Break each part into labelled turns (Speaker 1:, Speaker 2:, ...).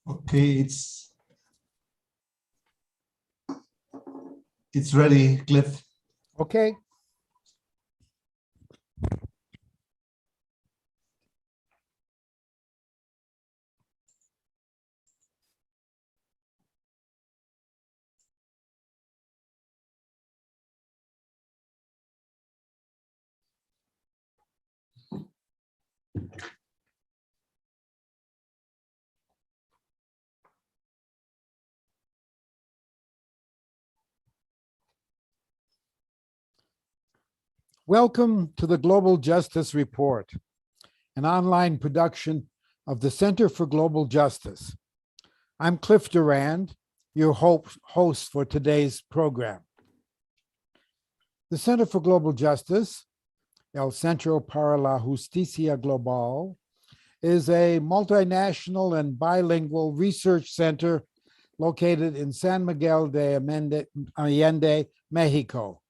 Speaker 1: Okay, it's ready, Cliff.
Speaker 2: Okay. Welcome to the Global Justice Report, an online production of the Center for Global Justice. I'm Cliff Durand, your host for today's program. The Center for Global Justice, El Centro para la Justicia Global, is a multinational and bilingual research center located in San Miguel de Allende, Mexico.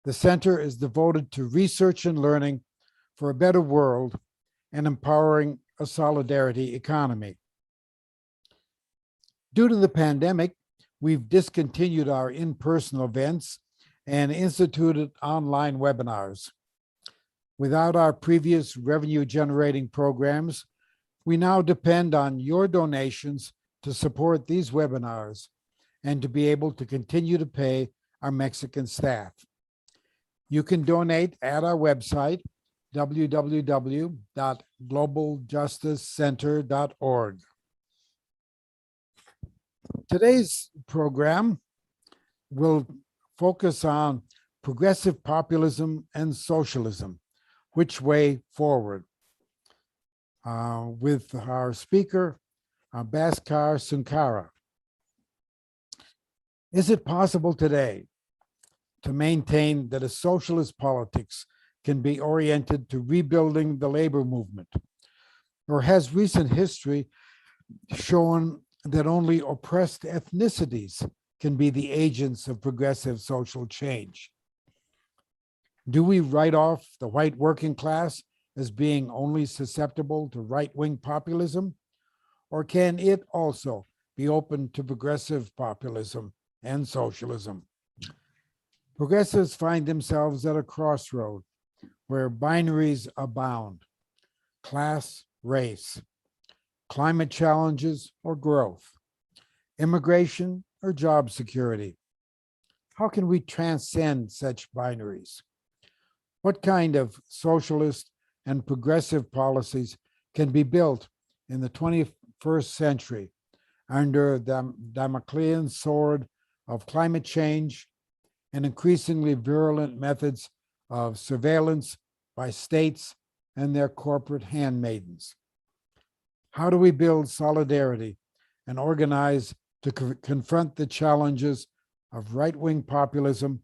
Speaker 2: The center is devoted to research and learning for a better world and empowering a solidarity economy. Due to the pandemic, we've discontinued our in-person events and instituted online webinars. Without our previous revenue-generating programs, we now depend on your donations to support these webinars and to be able to continue to pay our Mexican staff. You can donate at our website, www.globaljusticecenter.org. Today's program will focus on progressive populism and socialism, which way forward, with our speaker, Bhaskar Sunkara. Is it possible today to maintain that a socialist politics can be oriented to rebuilding the labor movement? Or has recent history shown that only oppressed ethnicities can be the agents of progressive social change? Do we write off the white working class as being only susceptible to right-wing populism? Or can it also be open to progressive populism and socialism? Progressives find themselves at a crossroad where binaries abound: class, race, climate challenges or growth, immigration or job security. How can we transcend such binaries? What kind of socialist and progressive policies can be built in the 21st century under the Damoclean sword of climate change and increasingly virulent methods of surveillance by states and their corporate handmaidens? How do we build solidarity and organize to confront the challenges of right-wing populism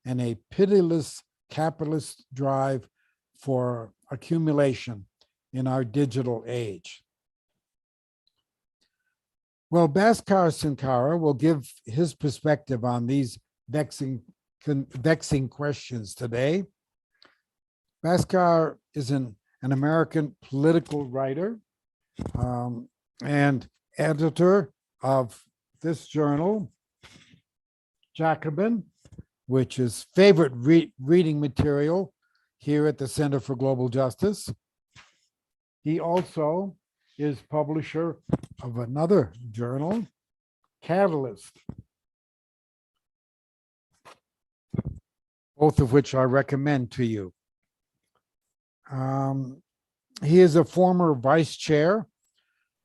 Speaker 2: and a pitiless capitalist drive for accumulation in our digital age? Well, Bhaskar Sunkara will give his perspective on these vexing questions today. Bhaskar is an American political writer and editor of this journal, Jacobin, which is favorite reading material here at the Center for Global Justice. He also is publisher of another journal, Catalyst, both of which I recommend to you. He is a former vice chair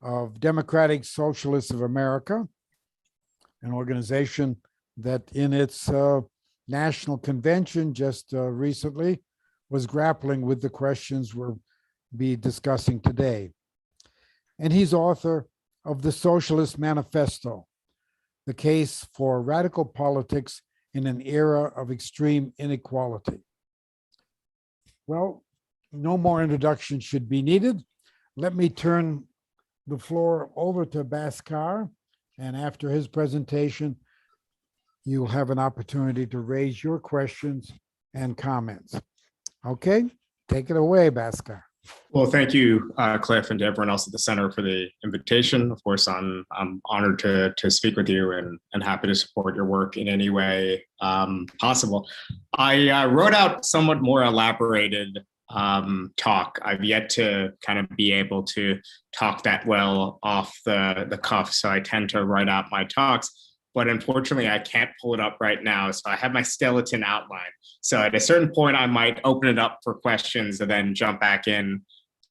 Speaker 2: of Democratic Socialists of America, an organization that in its national convention just recently was grappling with the questions we'll be discussing today. And he's author of the Socialist Manifesto, the case for radical politics in an era of extreme inequality. Well, no more introduction should be needed. Let me turn the floor over to Bhaskar, and after his presentation, you'll have an opportunity to raise your questions and comments. Okay, take it away, Bhaskar.
Speaker 1: Well, thank you, Cliff, and to everyone else at the center for the invitation. Of course, I'm honored to speak with you and happy to support your work in any way possible. I wrote out somewhat more elaborated talk. I've yet to kind of be able to talk that well off the cuff, so I tend to write out my talks. But unfortunately, I can't pull it up right now. So I have my skeleton outline. So at a certain point, I might open it up for questions and then jump back in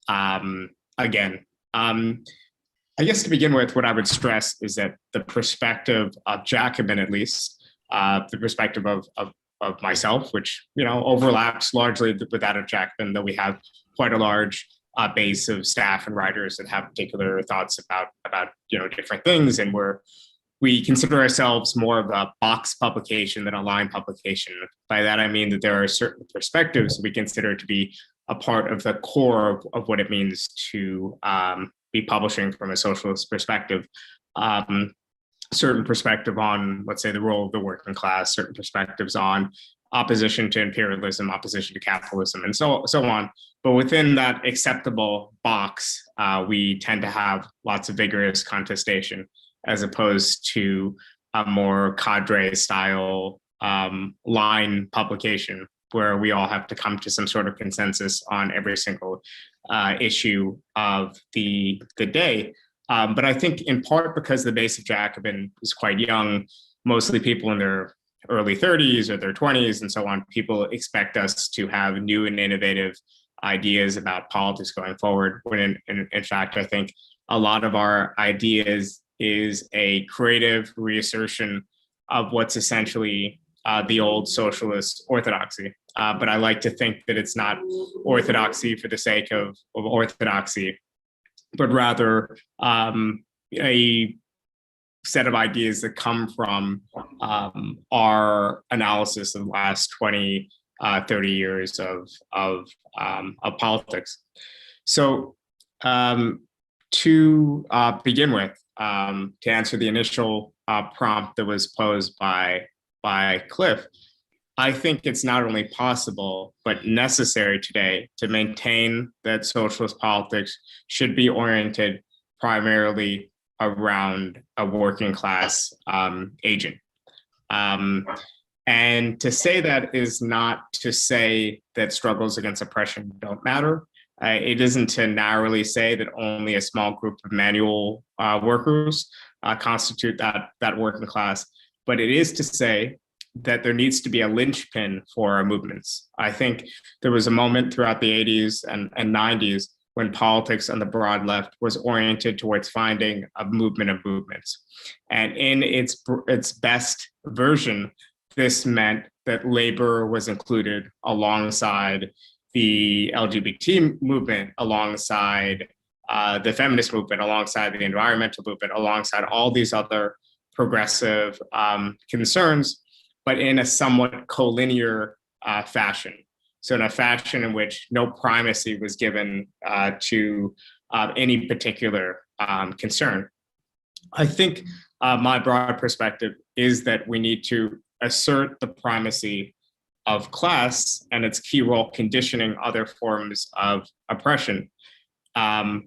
Speaker 1: again. I guess to begin with, what I would stress is that the perspective of Jacobin, at least, the perspective of myself, which overlaps largely with that of Jacobin, though we have quite a large base of staff and writers that have particular thoughts about different things, and we consider ourselves more of a box publication than a line publication. By that, I mean that there are certain perspectives we consider to be a part of the core of what it means to be publishing from a socialist perspective. Certain perspective on, let's say, the role of the working class, certain perspectives on opposition to imperialism, opposition to capitalism, and so on. But within that acceptable box, we tend to have lots of vigorous contestation, as opposed to a more cadre style line publication where we all have to come to some sort of consensus on every single issue of the day. But I think in part because the base of Jacobin is quite young, mostly people in their early 30s or their 20s and so on, people expect us to have new and innovative ideas about politics going forward, when in fact, I think a lot of our ideas is a creative reassertion of what's essentially the old socialist orthodoxy. But I like to think that it's not orthodoxy for the sake of orthodoxy, but rather a set of ideas that come from our analysis of the last 20, 30 years of politics. So to begin with, to answer the initial prompt that was posed by Cliff, I think it's not only possible, but necessary today to maintain that socialist politics should be oriented primarily around a working class agent. And to say that is not to say that struggles against oppression don't matter. It isn't to narrowly say that only a small group of manual workers constitute that working class, but it is to say that there needs to be a linchpin for our movements. I think there was a moment throughout the 80s and 90s when politics on the broad left was oriented towards finding a movement of movements. And in its best version, this meant that labor was included alongside the LGBT movement, alongside the feminist movement, alongside the environmental movement, alongside all these other progressive concerns, but in a somewhat collinear fashion. So in a fashion in which no primacy was given to any particular concern. I think my broad perspective is that we need to assert the primacy of class and its key role conditioning other forms of oppression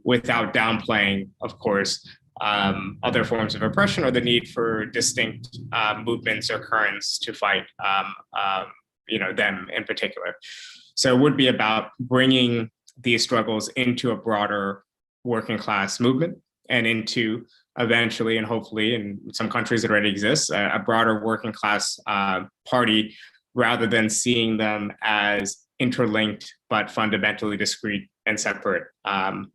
Speaker 1: without downplaying, of course, other forms of oppression or the need for distinct movements or currents to fight them in particular. So it would be about bringing these struggles into a broader working class movement and into eventually, and hopefully in some countries it already exists, a broader working class party, rather than seeing them as interlinked but fundamentally discrete and separate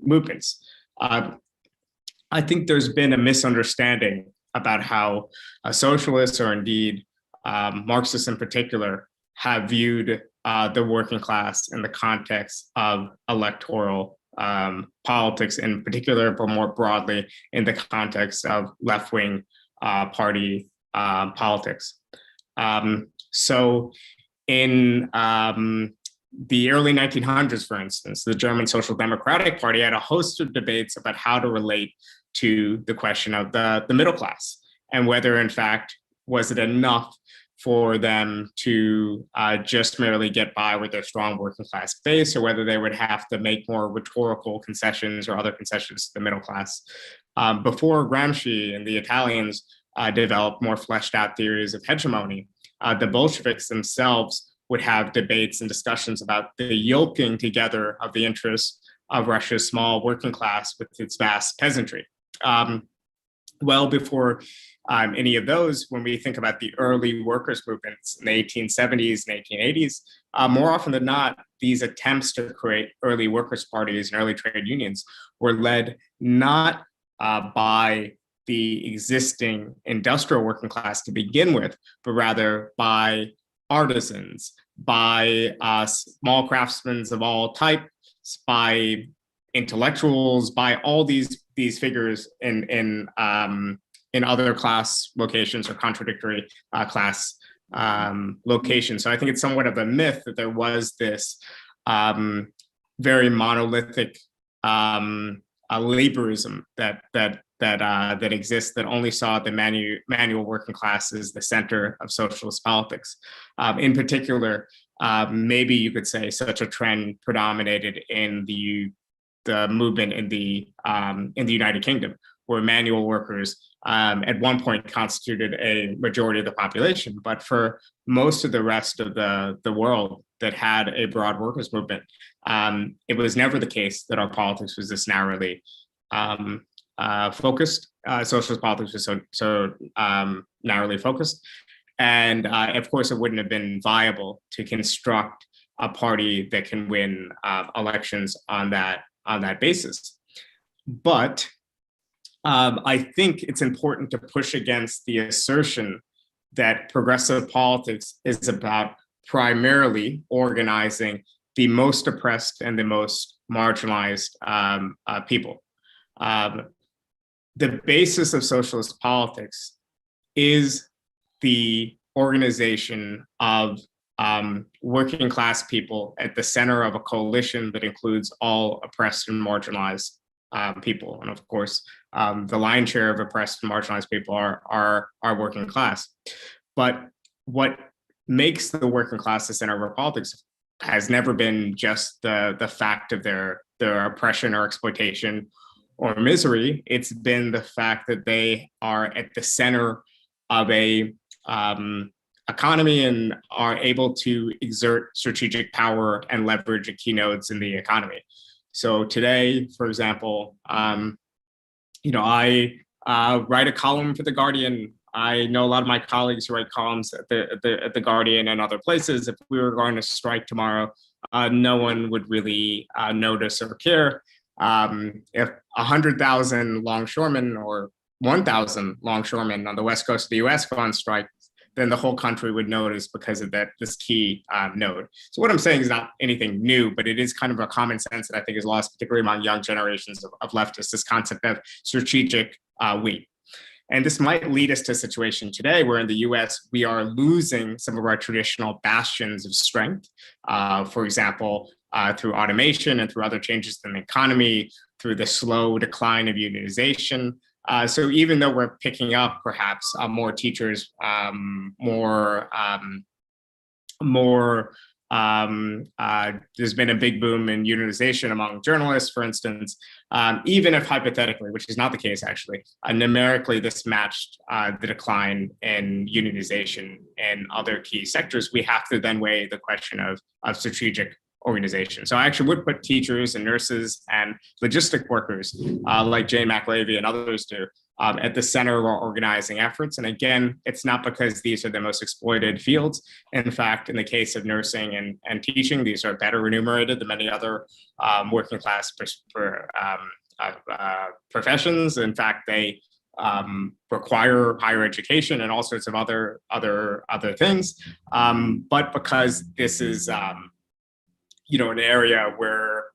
Speaker 1: movements. I think there's been a misunderstanding about how socialists, or indeed Marxists in particular, have viewed the working class in the context of electoral politics in particular, but more broadly in the context of left-wing party politics. So in the early 1900s, for instance, the German Social Democratic Party had a host of debates about how to relate to the question of the middle class, and whether, in fact, was it enough for them to just merely get by with their strong working class base, or whether they would have to make more rhetorical concessions or other concessions to the middle class. Before Gramsci and the Italians developed more fleshed out theories of hegemony, the Bolsheviks themselves would have debates and discussions about the yoking together of the interests of Russia's small working class with its vast peasantry. Well before any of those, when we think about the early workers' movements in the 1870s and 1880s, more often than not, these attempts to create early workers' parties and early trade unions were led not by the existing industrial working class to begin with, but rather by artisans, by small craftsmen of all types, by intellectuals, by all these figures in other class locations or contradictory class locations. So I think it's somewhat of a myth that there was this very monolithic laborism that exists, that only saw the manual working class as the center of socialist politics. In particular, maybe you could say such a trend predominated in the movement in the United Kingdom, where manual workers at one point constituted a majority of the population, but for most of the rest of the world that had a broad workers movement, it was never the case that our politics was this narrowly focused. Socialist politics was so narrowly focused, and of course, it wouldn't have been viable to construct a party that can win elections on that basis. But I think it's important to push against the assertion that progressive politics is about primarily organizing the most oppressed and the most marginalized people. The basis of socialist politics is the organization of working class people at the center of a coalition that includes all oppressed and marginalized people. And of course, the lion's share of oppressed and marginalized people are working class. But what makes the working class the center of our politics has never been just the fact of their oppression or exploitation or misery. It's been the fact that they are at the center of a economy and are able to exert strategic power and leverage at key nodes in the economy. So today, for example, I write a column for The Guardian. I know a lot of my colleagues who write columns at the Guardian and other places. If we were going to strike tomorrow, no one would really notice or care. If 100,000 longshoremen or 1,000 longshoremen on the west coast of the US go on strike, then the whole country would notice because of this key node. So what I'm saying is not anything new, but it is kind of a common sense that I think is lost, particularly among young generations of leftists, this concept of strategic we. And this might lead us to a situation today where in the US, we are losing some of our traditional bastions of strength. For example, through automation and through other changes in the economy, through the slow decline of unionization. So even though we're picking up perhaps more teachers, there's been a big boom in unionization among journalists, for instance, even if hypothetically, which is not the case actually, numerically this matched the decline in unionization in other key sectors, we have to then weigh the question of strategic organization. So I actually would put teachers and nurses and logistic workers like Jane McLavy and others do at the center of our organizing efforts. And again, it's not because these are the most exploited fields. In fact, in the case of nursing and teaching, these are better remunerated than many other working class professions. In fact, they require higher education and all sorts of other things. But because this is an area where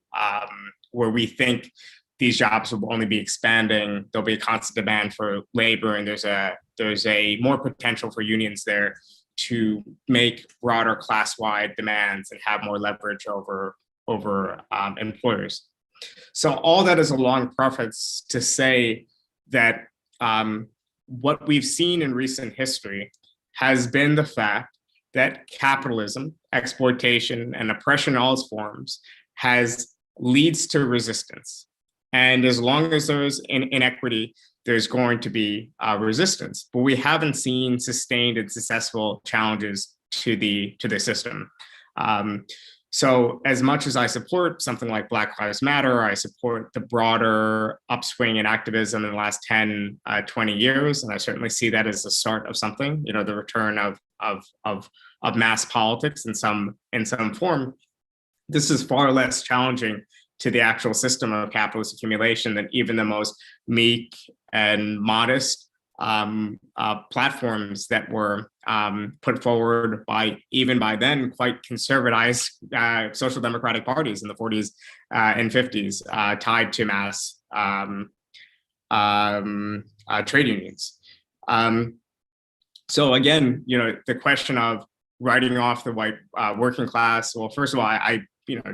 Speaker 1: we think these jobs will only be expanding, there'll be a constant demand for labor, and there's a more potential for unions there to make broader class-wide demands and have more leverage over employers. So all that is a long preface to say that what we've seen in recent history has been the fact that capitalism, exploitation, and oppression in all its forms leads to resistance. And as long as there's inequity, there's going to be resistance. But we haven't seen sustained and successful challenges to the system. So as much as I support something like Black Lives Matter, I support the broader upswing in activism in the last 10, 20 years, and I certainly see that as the start of something, the return of mass politics in some form. This is far less challenging to the actual system of capitalist accumulation than even the most meek and modest platforms that were put forward by then quite conservatized social democratic parties in the 40s and 50s, tied to mass trade unions. So again, the question of writing off the white working class. Well, first of all, I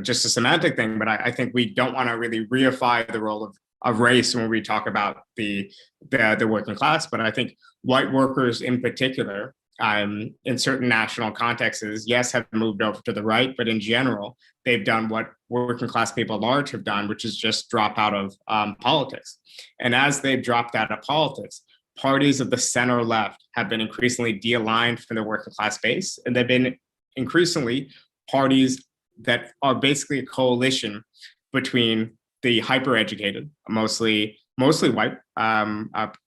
Speaker 1: just a semantic thing, but I think we don't want to really reify the role of race when we talk about the working class. But I think white workers in particular, in certain national contexts, yes, have moved over to the right, but in general, they've done what working class people at large have done, which is just drop out of politics. And as they've dropped out of politics, parties of the center left have been increasingly de-aligned from the working class base, and they've been increasingly parties that are basically a coalition between the hyper-educated, mostly white,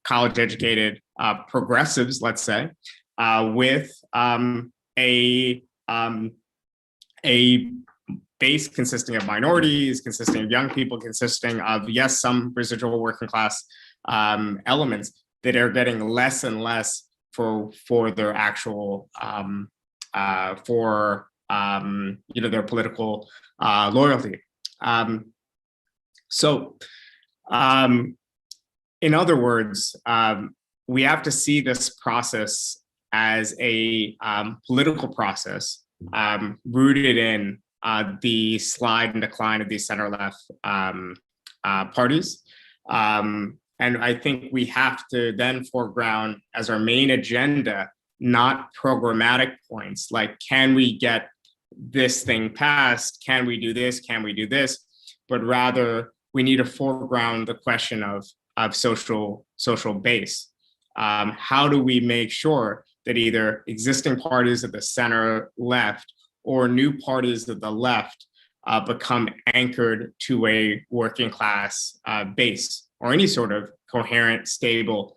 Speaker 1: college-educated progressives, let's say, with a base consisting of minorities, consisting of young people, consisting of, yes, some residual working class elements that are getting less and less for their actual their political loyalty. So, in other words, we have to see this process as a political process rooted in the slide and decline of these center-left parties. And I think we have to then foreground as our main agenda, not programmatic points like, can we get this thing passed? Can we do this? Can we do this? But rather, we need to foreground the question of social base. How do we make sure that either existing parties at the center left or new parties at the left become anchored to a working class base or any sort of coherent, stable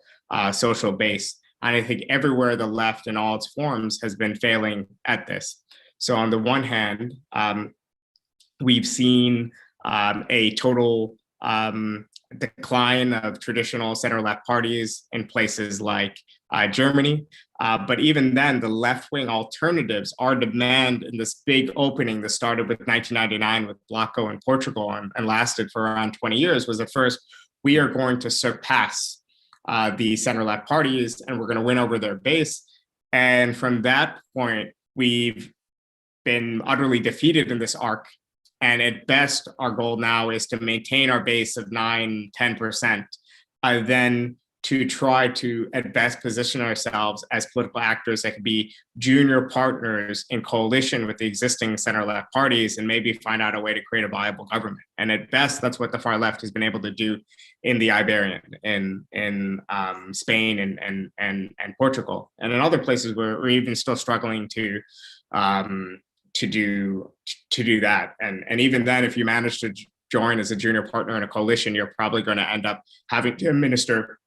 Speaker 1: social base? And I think everywhere the left in all its forms has been failing at this. So on the one hand, we've seen a total decline of traditional center-left parties in places like Germany. But even then, the left-wing alternatives, our demand in this big opening that started with 1999 with Bloco in Portugal and lasted for around 20 years, was at first, we are going to surpass the center-left parties and we're going to win over their base. And from that point, we've been utterly defeated in this arc. And at best, our goal now is to maintain our base of 9-10%, then to try to, at best, position ourselves as political actors that could be junior partners in coalition with the existing center-left parties and maybe find out a way to create a viable government. And at best, that's what the far left has been able to do in the Iberian, in Spain and Portugal. And in other places where we're even still struggling to do that. And even then, if you manage to join as a junior partner in a coalition, you're probably going to end up having to administer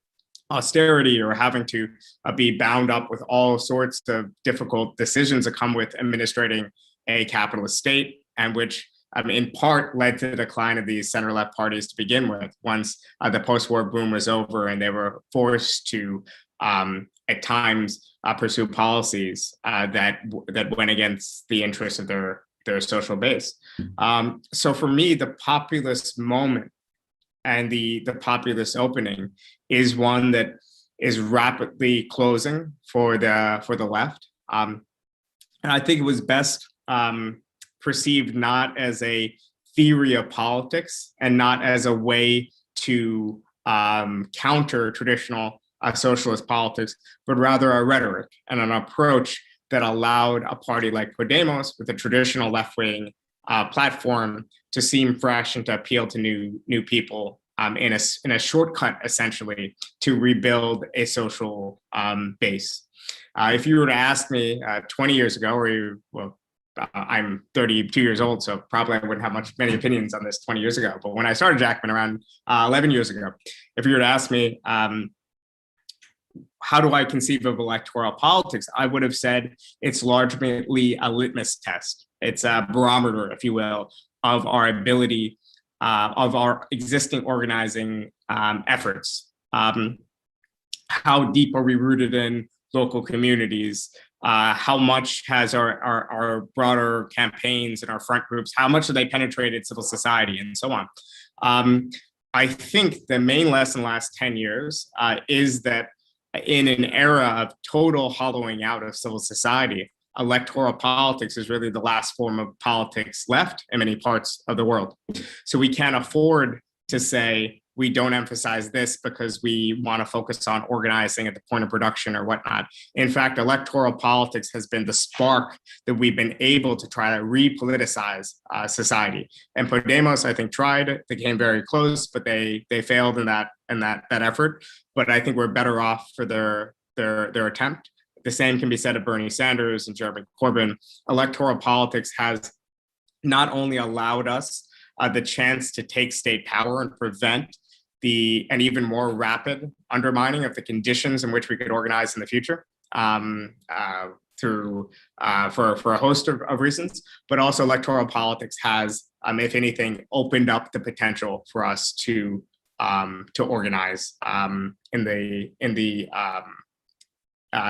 Speaker 1: austerity or having to be bound up with all sorts of difficult decisions that come with administrating a capitalist state, and which in part led to the decline of these center-left parties to begin with, once the post-war boom was over and they were forced to at times pursue policies that went against the interests of their social base. So for me, the populist moment and the populist opening is one that is rapidly closing for the left. And I think it was best perceived not as a theory of politics and not as a way to counter traditional socialist politics, but rather a rhetoric and an approach that allowed a party like Podemos with a traditional left-wing platform to seem fresh and to appeal to new people in a shortcut, essentially, to rebuild a social base. If you were to ask me 20 years ago, I'm 32 years old, so probably I wouldn't have many opinions on this 20 years ago. But when I started Jackman around 11 years ago, if you were to ask me, how do I conceive of electoral politics? I would have said it's largely a litmus test. It's a barometer, if you will, of our ability, of our existing organizing efforts. How deep are we rooted in local communities? How much has our broader campaigns and our front groups, how much have they penetrated civil society and so on? I think the main lesson the last 10 years is that in an era of total hollowing out of civil society, electoral politics is really the last form of politics left in many parts of the world. So we can't afford to say we don't emphasize this because we want to focus on organizing at the point of production or whatnot. In fact, electoral politics has been the spark that we've been able to try to repoliticize society. And Podemos, I think, tried. They came very close, but they failed in that effort. But I think we're better off for their attempt. The same can be said of Bernie Sanders and Jeremy Corbyn. Electoral politics has not only allowed us the chance to take state power and prevent an even more rapid undermining of the conditions in which we could organize in the future for a host of reasons, but also electoral politics has, if anything, opened up the potential for us to organize in the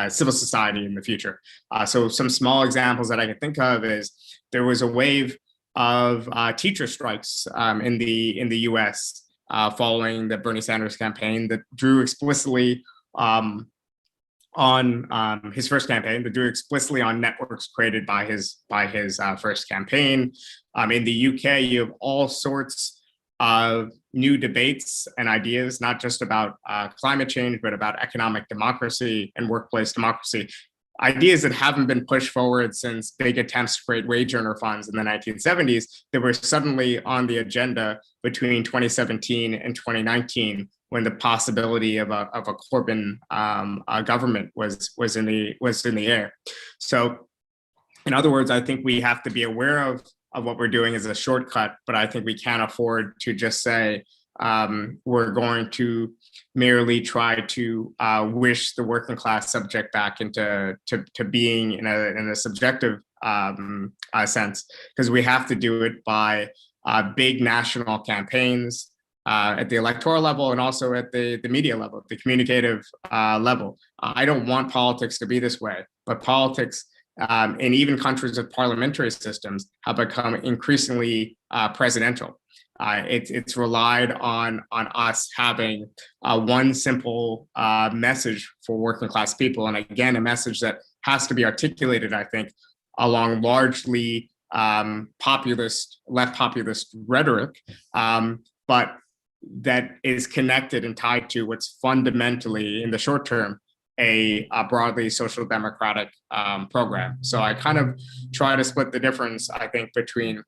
Speaker 1: civil society in the future. So some small examples that I can think of is there was a wave of teacher strikes in the U.S. Following the Bernie Sanders campaign that drew explicitly on his first campaign, that drew explicitly on networks created by his first campaign. In the UK, you have all sorts of new debates and ideas, not just about climate change, but about economic democracy and workplace democracy. Ideas that haven't been pushed forward since big attempts to create wage earner funds in the 1970s that were suddenly on the agenda between 2017 and 2019, when the possibility of a Corbyn government was in the air. So, in other words, I think we have to be aware of what we're doing as a shortcut, but I think we can't afford to just say we're going to merely try to wish the working class subject back into being in a subjective sense, because we have to do it by big national campaigns at the electoral level and also at the media level, the communicative level. I don't want politics to be this way, but politics in even countries with parliamentary systems have become increasingly presidential. It's relied on us having one simple message for working class people, and again, a message that has to be articulated, I think, along largely left populist rhetoric, but that is connected and tied to what's fundamentally, in the short term, a broadly social democratic program. So I kind of try to split the difference, I think, between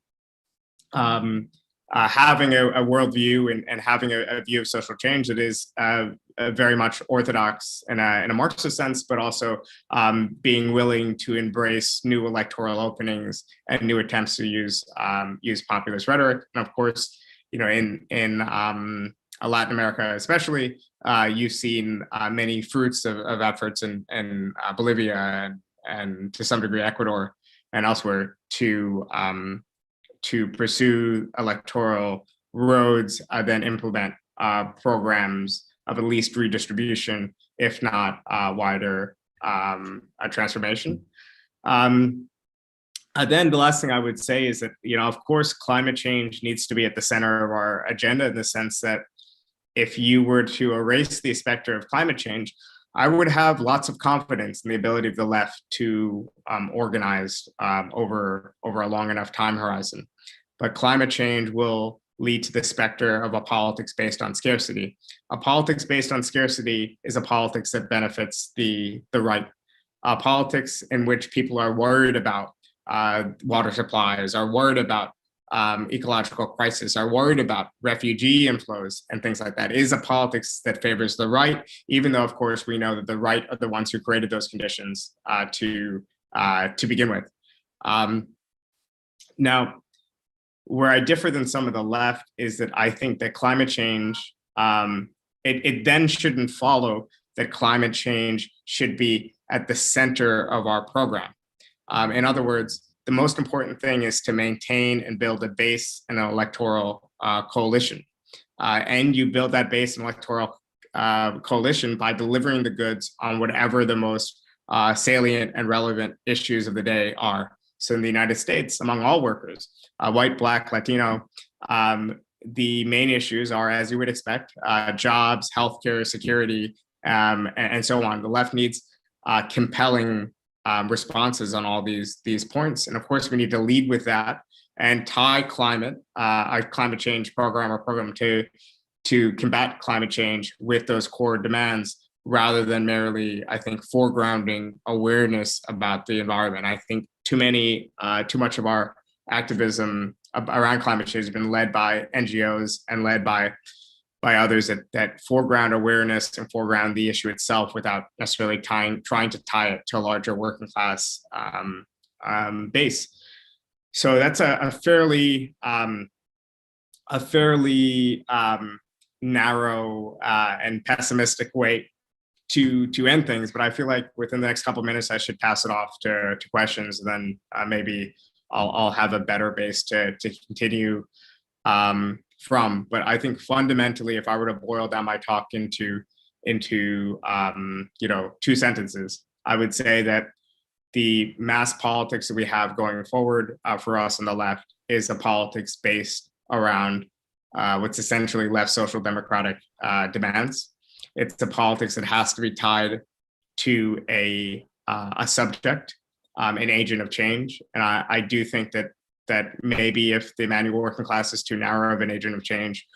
Speaker 1: having a worldview and having a view of social change that is very much orthodox in a Marxist sense, but also being willing to embrace new electoral openings and new attempts to use populist rhetoric. And of course, in Latin America especially, you've seen many fruits of efforts in Bolivia and to some degree Ecuador and elsewhere to pursue electoral roads, then implement programs of at least redistribution, if not wider transformation. Then the last thing I would say is that, of course, climate change needs to be at the center of our agenda, in the sense that if you were to erase the specter of climate change, I would have lots of confidence in the ability of the left to organize over a long enough time horizon. But climate change will lead to the specter of a politics based on scarcity. A politics based on scarcity is a politics that benefits the right. Politics in which people are worried about water supplies, are worried about ecological crisis, are worried about refugee inflows and things like that, is a politics that favors the right, even though, of course, we know that the right are the ones who created those conditions to begin with. Now, where I differ than some of the left is that I think that climate change, it then shouldn't follow that climate change should be at the center of our program. In other words, the most important thing is to maintain and build a base and an electoral coalition. And you build that base and electoral coalition by delivering the goods on whatever the most salient and relevant issues of the day are. So in the United States, among all workers, white, Black, Latino, the main issues are, as you would expect, jobs, healthcare, security, and so on. The left needs compelling responses on all these points. And of course, we need to lead with that and tie our climate change program or program to combat climate change with those core demands, rather than merely, I think, foregrounding awareness about the environment. I think too much of our activism around climate change has been led by NGOs and led by others that foreground awareness and foreground the issue itself without necessarily trying to tie it to a larger working class base. So that's a fairly narrow and pessimistic way to end things. But I feel like within the next couple of minutes, I should pass it off to questions, and then maybe I'll have a better base to continue from. But I think fundamentally, if I were to boil down my talk into 2 sentences, I would say that the mass politics that we have going forward for us on the left is a politics based around what's essentially left social democratic demands. It's a politics that has to be tied to a subject, an agent of change. And I do think that maybe if the manual working class is too narrow of an agent of change,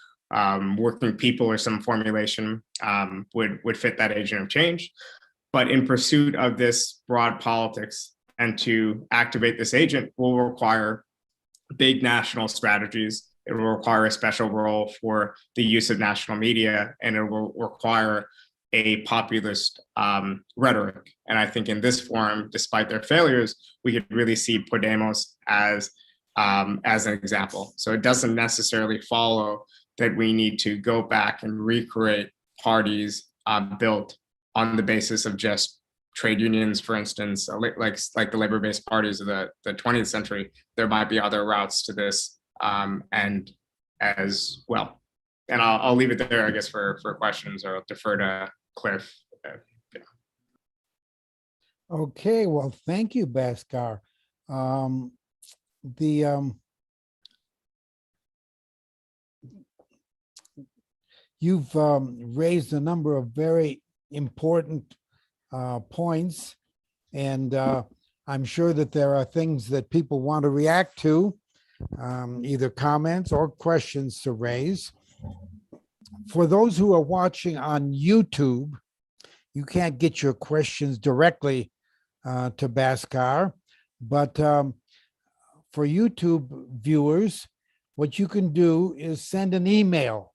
Speaker 1: working people or some formulation would fit that agent of change. But in pursuit of this broad politics and to activate this agent will require big national strategies. It will require a special role for the use of national media, and it will require a populist rhetoric. And I think in this forum, despite their failures, we could really see Podemos as an example. So it doesn't necessarily follow that we need to go back and recreate parties built on the basis of just trade unions, for instance, like the labor-based parties of the 20th century. There might be other routes to this, and as well. And I'll leave it there, I guess, for questions, or I'll defer to Cliff.
Speaker 2: Okay, well, thank you, Bhaskar. You've raised a number of very important points, and I'm sure that there are things that people want to react to, either comments or questions to raise. For those who are watching on YouTube, you can't get your questions directly to Bhaskar, but for YouTube viewers, what you can do is send an email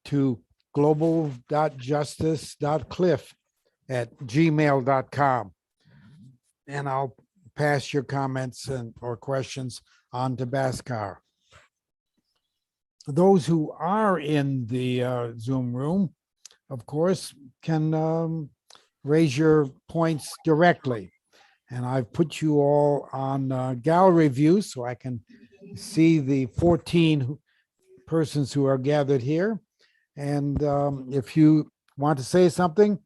Speaker 2: to global.justice.cliff@gmail.com, and I'll pass your comments or questions on to Bhaskar. Those who are in the Zoom room, of course, can raise your points directly. And I've put you all on gallery view so I can see the 14 persons who are gathered here. And if you want to say something,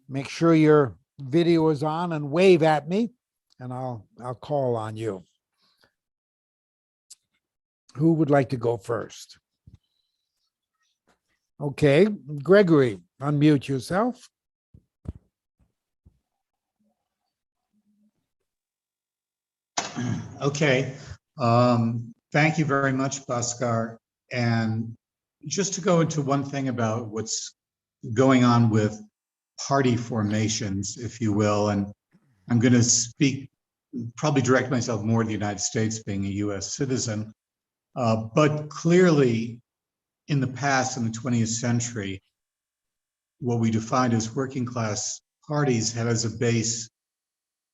Speaker 2: make sure your video is on and wave at me, and I'll call on you. Who would like to go first? Okay, Gregory, unmute yourself.
Speaker 3: Okay. Thank you very much, Bhaskar. And just to go into one thing about what's going on with party formations, if you will, and I'm going to speak, probably direct myself more to the United States, being a US citizen. But clearly, in the past, in the 20th century, what we defined as working class parties had as a base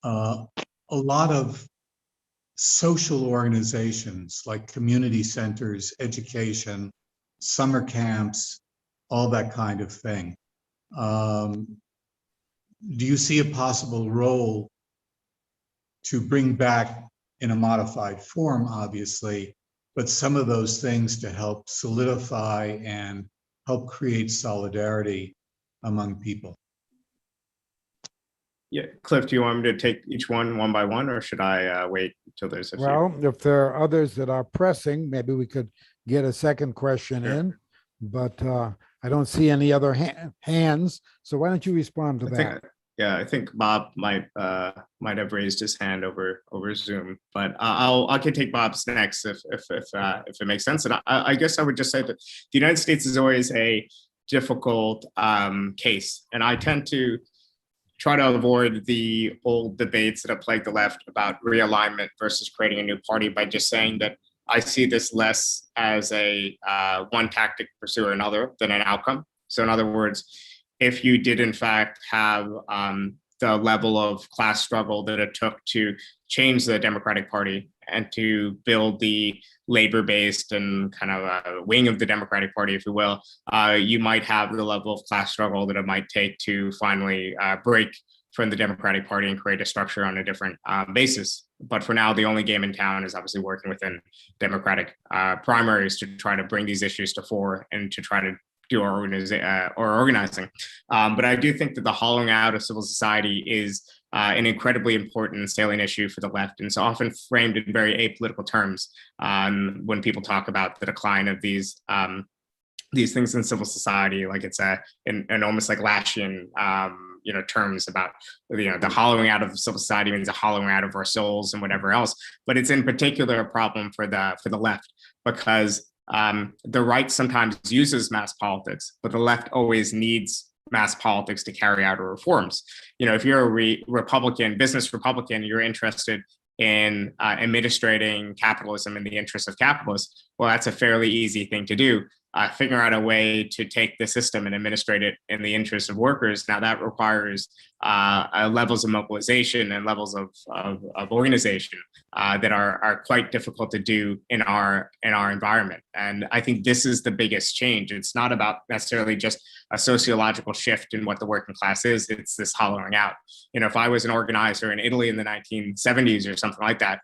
Speaker 3: a lot of social organizations like community centers, education, summer camps, all that kind of thing. Do you see a possible role to bring back, in a modified form, obviously, but some of those things to help solidify and help create solidarity among people?
Speaker 1: Yeah, Cliff, do you want me to take each one by one, or should I wait until there's a few?
Speaker 2: Well, if there are others that are pressing, maybe we could get a second question
Speaker 1: Sure.
Speaker 2: in, but I don't see any other hands. So why don't you respond to that?
Speaker 1: I think Bob might have raised his hand over Zoom, but I can take Bob's next if it makes sense. And I guess I would just say that the United States is always a difficult case, and I tend to try to avoid the old debates that have plagued the left about realignment versus creating a new party by just saying that I see this less as a one tactic to pursue another than an outcome. So in other words, if you did in fact have the level of class struggle that it took to change the Democratic Party and to build the labor-based and kind of a wing of the Democratic Party, if you will, you might have the level of class struggle that it might take to finally break from the Democratic Party and create a structure on a different basis. But for now, the only game in town is obviously working within Democratic primaries to try to bring these issues to fore and to try to do our organizing. But I do think that the hollowing out of civil society is an incredibly important and salient issue for the left, and it's often framed in very apolitical terms when people talk about the decline of these things in civil society, like it's an almost like Lashian terms about the hollowing out of civil society means a hollowing out of our souls and whatever else. But it's in particular a problem for the left because the right sometimes uses mass politics, but the left always needs mass politics to carry out reforms. If you're a Republican, business Republican, you're interested in administrating capitalism in the interest of capitalists, well, that's a fairly easy thing to do. Figure out a way to take the system and administrate it in the interest of workers. Now that requires levels of mobilization and levels of organization that are quite difficult to do in our environment. And I think this is the biggest change. It's not about necessarily just a sociological shift in what the working class is. It's this hollowing out. If I was an organizer in Italy in the 1970s or something like that,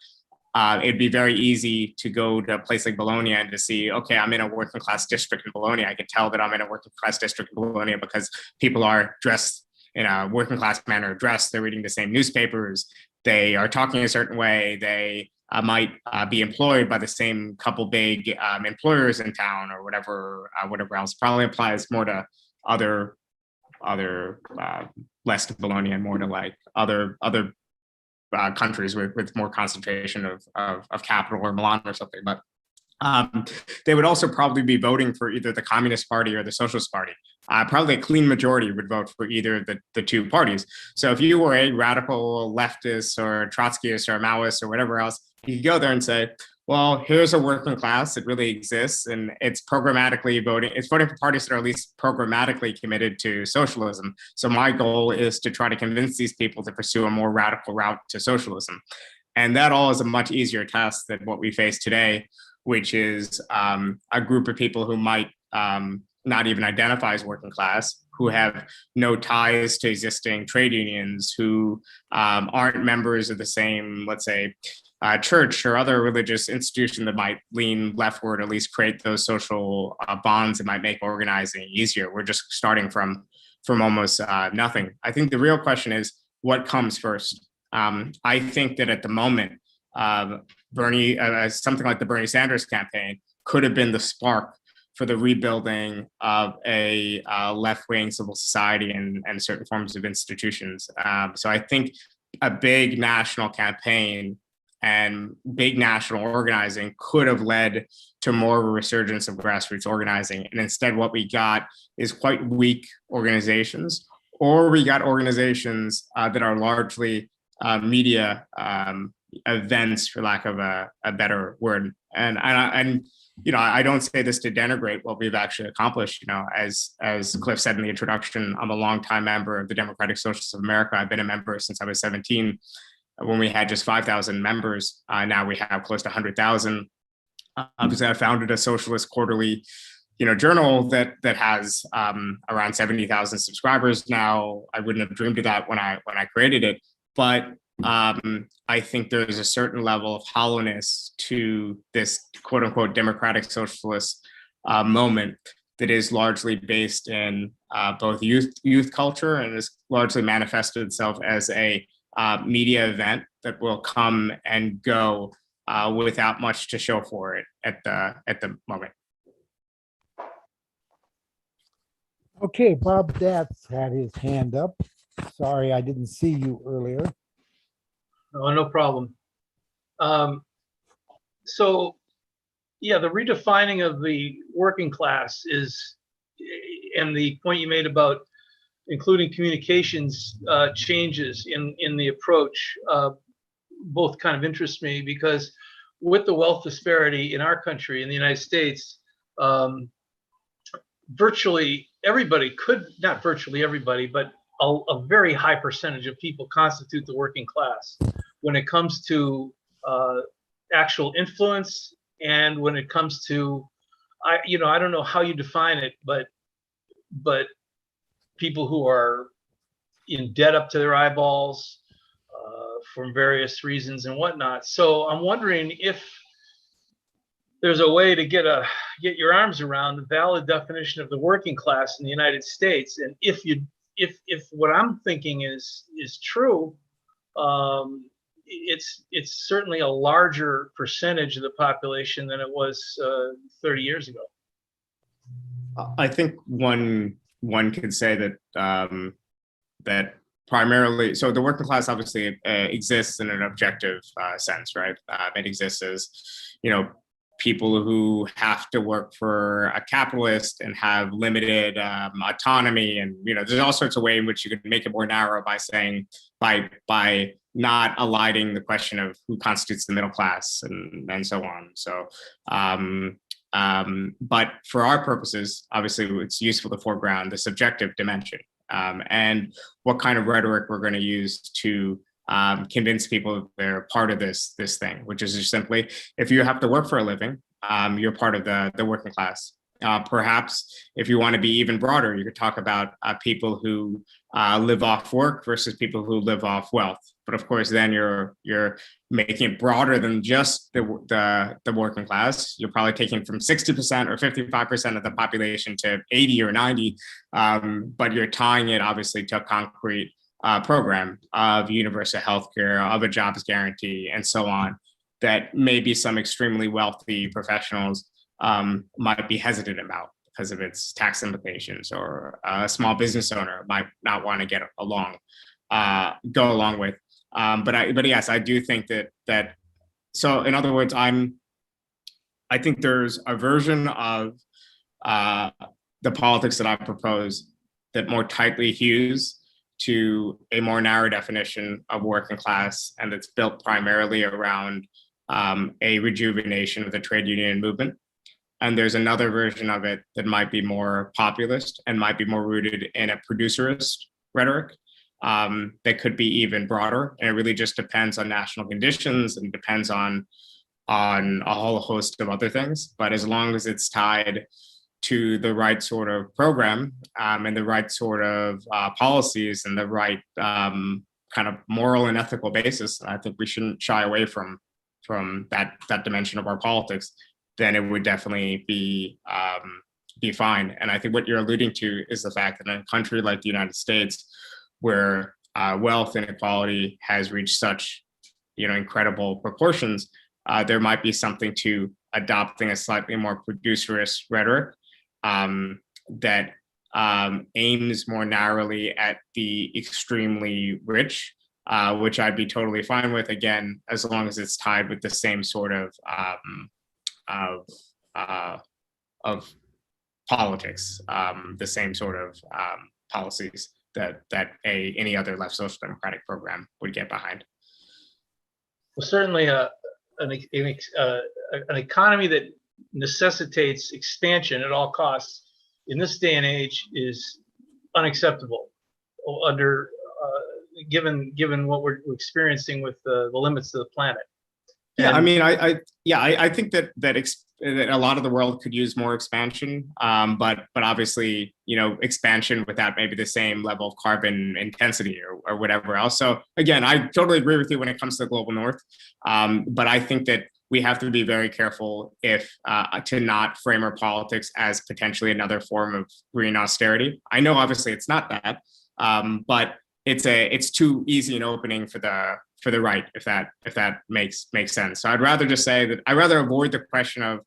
Speaker 1: it'd be very easy to go to a place like Bologna and to see, okay, I'm in a working class district in Bologna. I can tell that I'm in a working class district in Bologna because people are dressed in a working class manner of dress. They're reading the same newspapers. They are talking a certain way. They might be employed by the same couple big employers in town or whatever else. Probably applies more to other less to Bologna and more to like other countries with more concentration of capital or Milan or something. But they would also probably be voting for either the Communist Party or the Socialist Party. Probably a clean majority would vote for either the two parties. So if you were a radical leftist or Trotskyist or Maoist or whatever else, you could go there and say, well, here's a working class. It really exists. And it's programmatically voting. It's voting for parties that are at least programmatically committed to socialism. So my goal is to try to convince these people to pursue a more radical route to socialism. And that all is a much easier task than what we face today, which is a group of people who might not even identify as working class, who have no ties to existing trade unions, who aren't members of the same, let's say, church or other religious institution that might lean leftward, or at least create those social bonds that might make organizing easier. We're just starting from almost nothing. I think the real question is what comes first. I think that at the moment, Bernie, something like the Bernie Sanders campaign could have been the spark for the rebuilding of a left-wing civil society and certain forms of institutions. So I think a big national campaign and big national organizing could have led to more of a resurgence of grassroots organizing. And instead, what we got is quite weak organizations, or we got organizations that are largely media events, for lack of a better word. And I don't say this to denigrate what we've actually accomplished. As Cliff said in the introduction, I'm a longtime member of the Democratic Socialists of America. I've been a member since I was 17, when we had just 5,000 members. Now we have close to 100,000. Obviously, I founded a socialist quarterly, journal that has around 70,000 subscribers now. I wouldn't have dreamed of that when I created it, but I think there's a certain level of hollowness to this quote unquote democratic socialist moment that is largely based in both youth culture, and has largely manifested itself as a media event that will come and go without much to show for it at the moment.
Speaker 2: Okay, Bob Datz had his hand up. Sorry, I didn't see you earlier.
Speaker 4: Oh, no problem. So, yeah, the redefining of the working class is, and the point you made about including communications changes in the approach, both kind of interest me, because with the wealth disparity in our country, in the United States, virtually everybody could, not virtually everybody, but a very high percentage of people constitute the working class when it comes to actual influence, and when it comes to, I don't know how you define it, but people who are in debt up to their eyeballs from various reasons and whatnot. So I'm wondering if there's a way to get your arms around the valid definition of the working class in the United States, and if what I'm thinking is true, it's certainly a larger percentage of the population than it was 30 years ago.
Speaker 1: I think one could say that that primarily, so the working class obviously exists in an objective sense, right? It exists as, people who have to work for a capitalist and have limited autonomy, and there's all sorts of ways in which you can make it more narrow by saying by not aligning the question of who constitutes the middle class and so on. So but for our purposes, obviously it's useful to foreground the subjective dimension, and what kind of rhetoric we're going to use to convince people they're part of this thing, which is just simply, if you have to work for a living, you're part of the working class. Perhaps if you want to be even broader, you could talk about people who live off work versus people who live off wealth. But of course, then you're making it broader than just the working class. You're probably taking from 60% or 55% of the population to 80 or 90, but you're tying it obviously to a concrete program of universal healthcare, of a jobs guarantee, and so on, that maybe some extremely wealthy professionals might be hesitant about because of its tax implications, or a small business owner might not want to go along with. But yes, I do think that. So in other words, I think there's a version of the politics that I propose that more tightly hews to a more narrow definition of working class, and that's built primarily around a rejuvenation of the trade union movement. And there's another version of it that might be more populist and might be more rooted in a producerist rhetoric that could be even broader. And it really just depends on national conditions and depends on a whole host of other things. But as long as it's tied to the right sort of program and the right sort of policies and the right kind of moral and ethical basis, I think we shouldn't shy away from that dimension of our politics, then it would definitely be fine. And I think what you're alluding to is the fact that in a country like the United States, where wealth inequality has reached such incredible proportions, there might be something to adopting a slightly more producerist rhetoric that aims more narrowly at the extremely rich which I'd be totally fine with, again, as long as it's tied with the same sort of politics, the same sort of policies that any other left social democratic program would get behind.
Speaker 4: Well, certainly an economy that necessitates expansion at all costs in this day and age is unacceptable under given what we're experiencing with the limits of the planet.
Speaker 1: Yeah, I mean, I think that a lot of the world could use more expansion, but obviously, expansion without maybe the same level of carbon intensity or whatever else. So again, I totally agree with you when it comes to the global north, but I think that we have to be very careful to not frame our politics as potentially another form of green austerity. I know obviously it's not that, but it's too easy an opening for the right, if that makes sense. So I'd rather just say that I'd rather avoid the question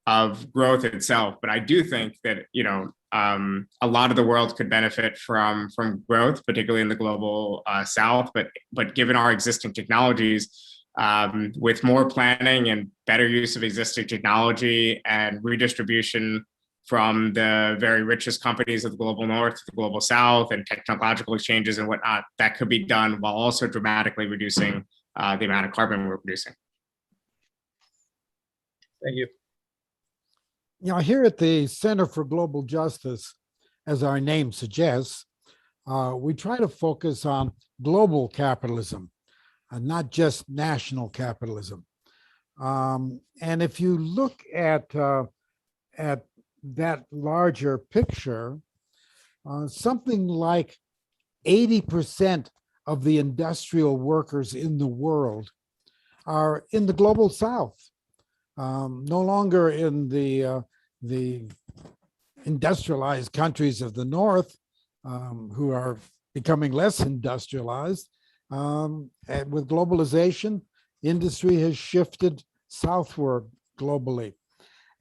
Speaker 1: of growth itself, but I do think that a lot of the world could benefit from growth, particularly in the global south. But given our existing technologies, with more planning and better use of existing technology and redistribution from the very richest companies of the global north to the global south, and technological exchanges and whatnot, that could be done while also dramatically reducing the amount of carbon we're producing.
Speaker 4: Thank you.
Speaker 2: Here at the Center for Global Justice, as our name suggests, we try to focus on global capitalism, not just national capitalism. And if you look at that larger picture, something like 80% of the industrial workers in the world are in the global south, no longer in the industrialized countries of the north, who are becoming less industrialized. And with globalization, industry has shifted southward globally.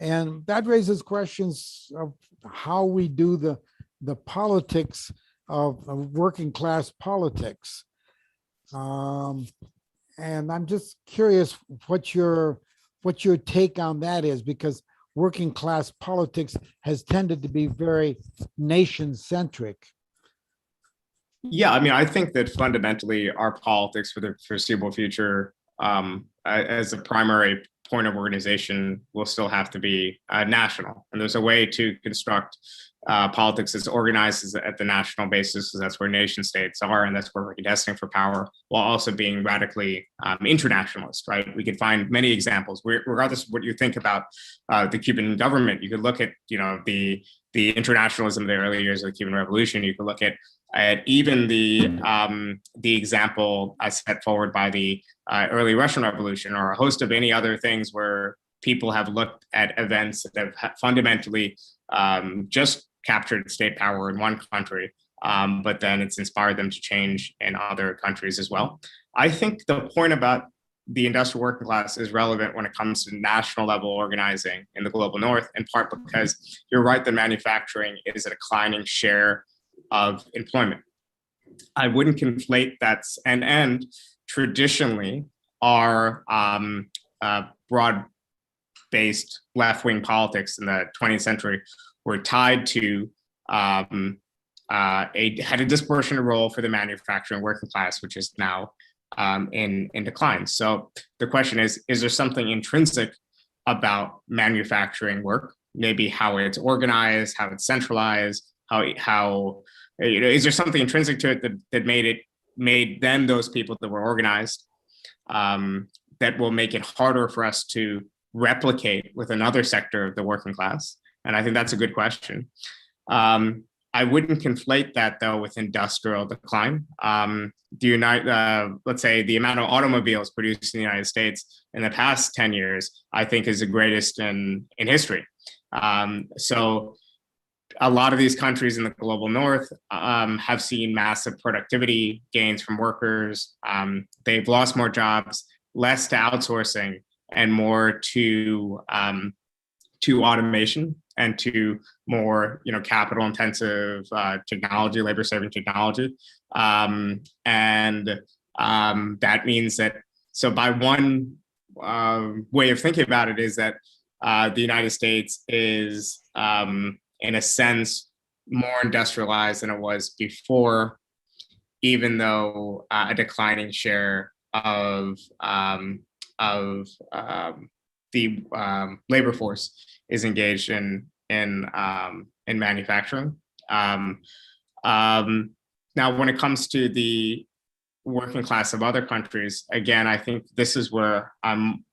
Speaker 2: And that raises questions of how we do the politics of working class politics. And I'm just curious what your take on that is, because working class politics has tended to be very nation-centric.
Speaker 1: Yeah, I mean, I think that fundamentally our politics for the foreseeable future, as a primary point of organization, will still have to be national. And there's a way to construct politics that's organized at the national basis, because that's where nation states are, and that's where we're contesting for power, while also being radically internationalist, right? We could find many examples, regardless of what you think about the Cuban government. You could look at, the internationalism of the early years of the Cuban Revolution. You could look at even the example set forward by the early Russian Revolution, or a host of any other things where people have looked at events that have fundamentally just captured state power in one country, but then it's inspired them to change in other countries as well. I think the point about the industrial working class is relevant when it comes to national level organizing in the global north, in part because you're right that manufacturing is a declining share of employment. I wouldn't conflate that, and traditionally our broad-based left-wing politics in the 20th century were tied to had a disproportionate role for the manufacturing working class, which is now in decline. So the question is there something intrinsic about manufacturing work, maybe how it's organized, how it's centralized, how is there something intrinsic to it that made them those people that were organized, that will make it harder for us to replicate with another sector of the working class? And I think that's a good question. I wouldn't conflate that though with industrial decline. Let's say the amount of automobiles produced in the United States in the past 10 years, I think is the greatest in history. So a lot of these countries in the global north have seen massive productivity gains from workers. They've lost more jobs, less to outsourcing, and more to automation and to more, capital intensive technology, labor saving technology. And That means that, so by one way of thinking about it is that the United States is, in a sense, more industrialized than it was before, even though a declining share of the labor force is engaged in manufacturing. Now, when it comes to the working class of other countries, again, I think this is where I'm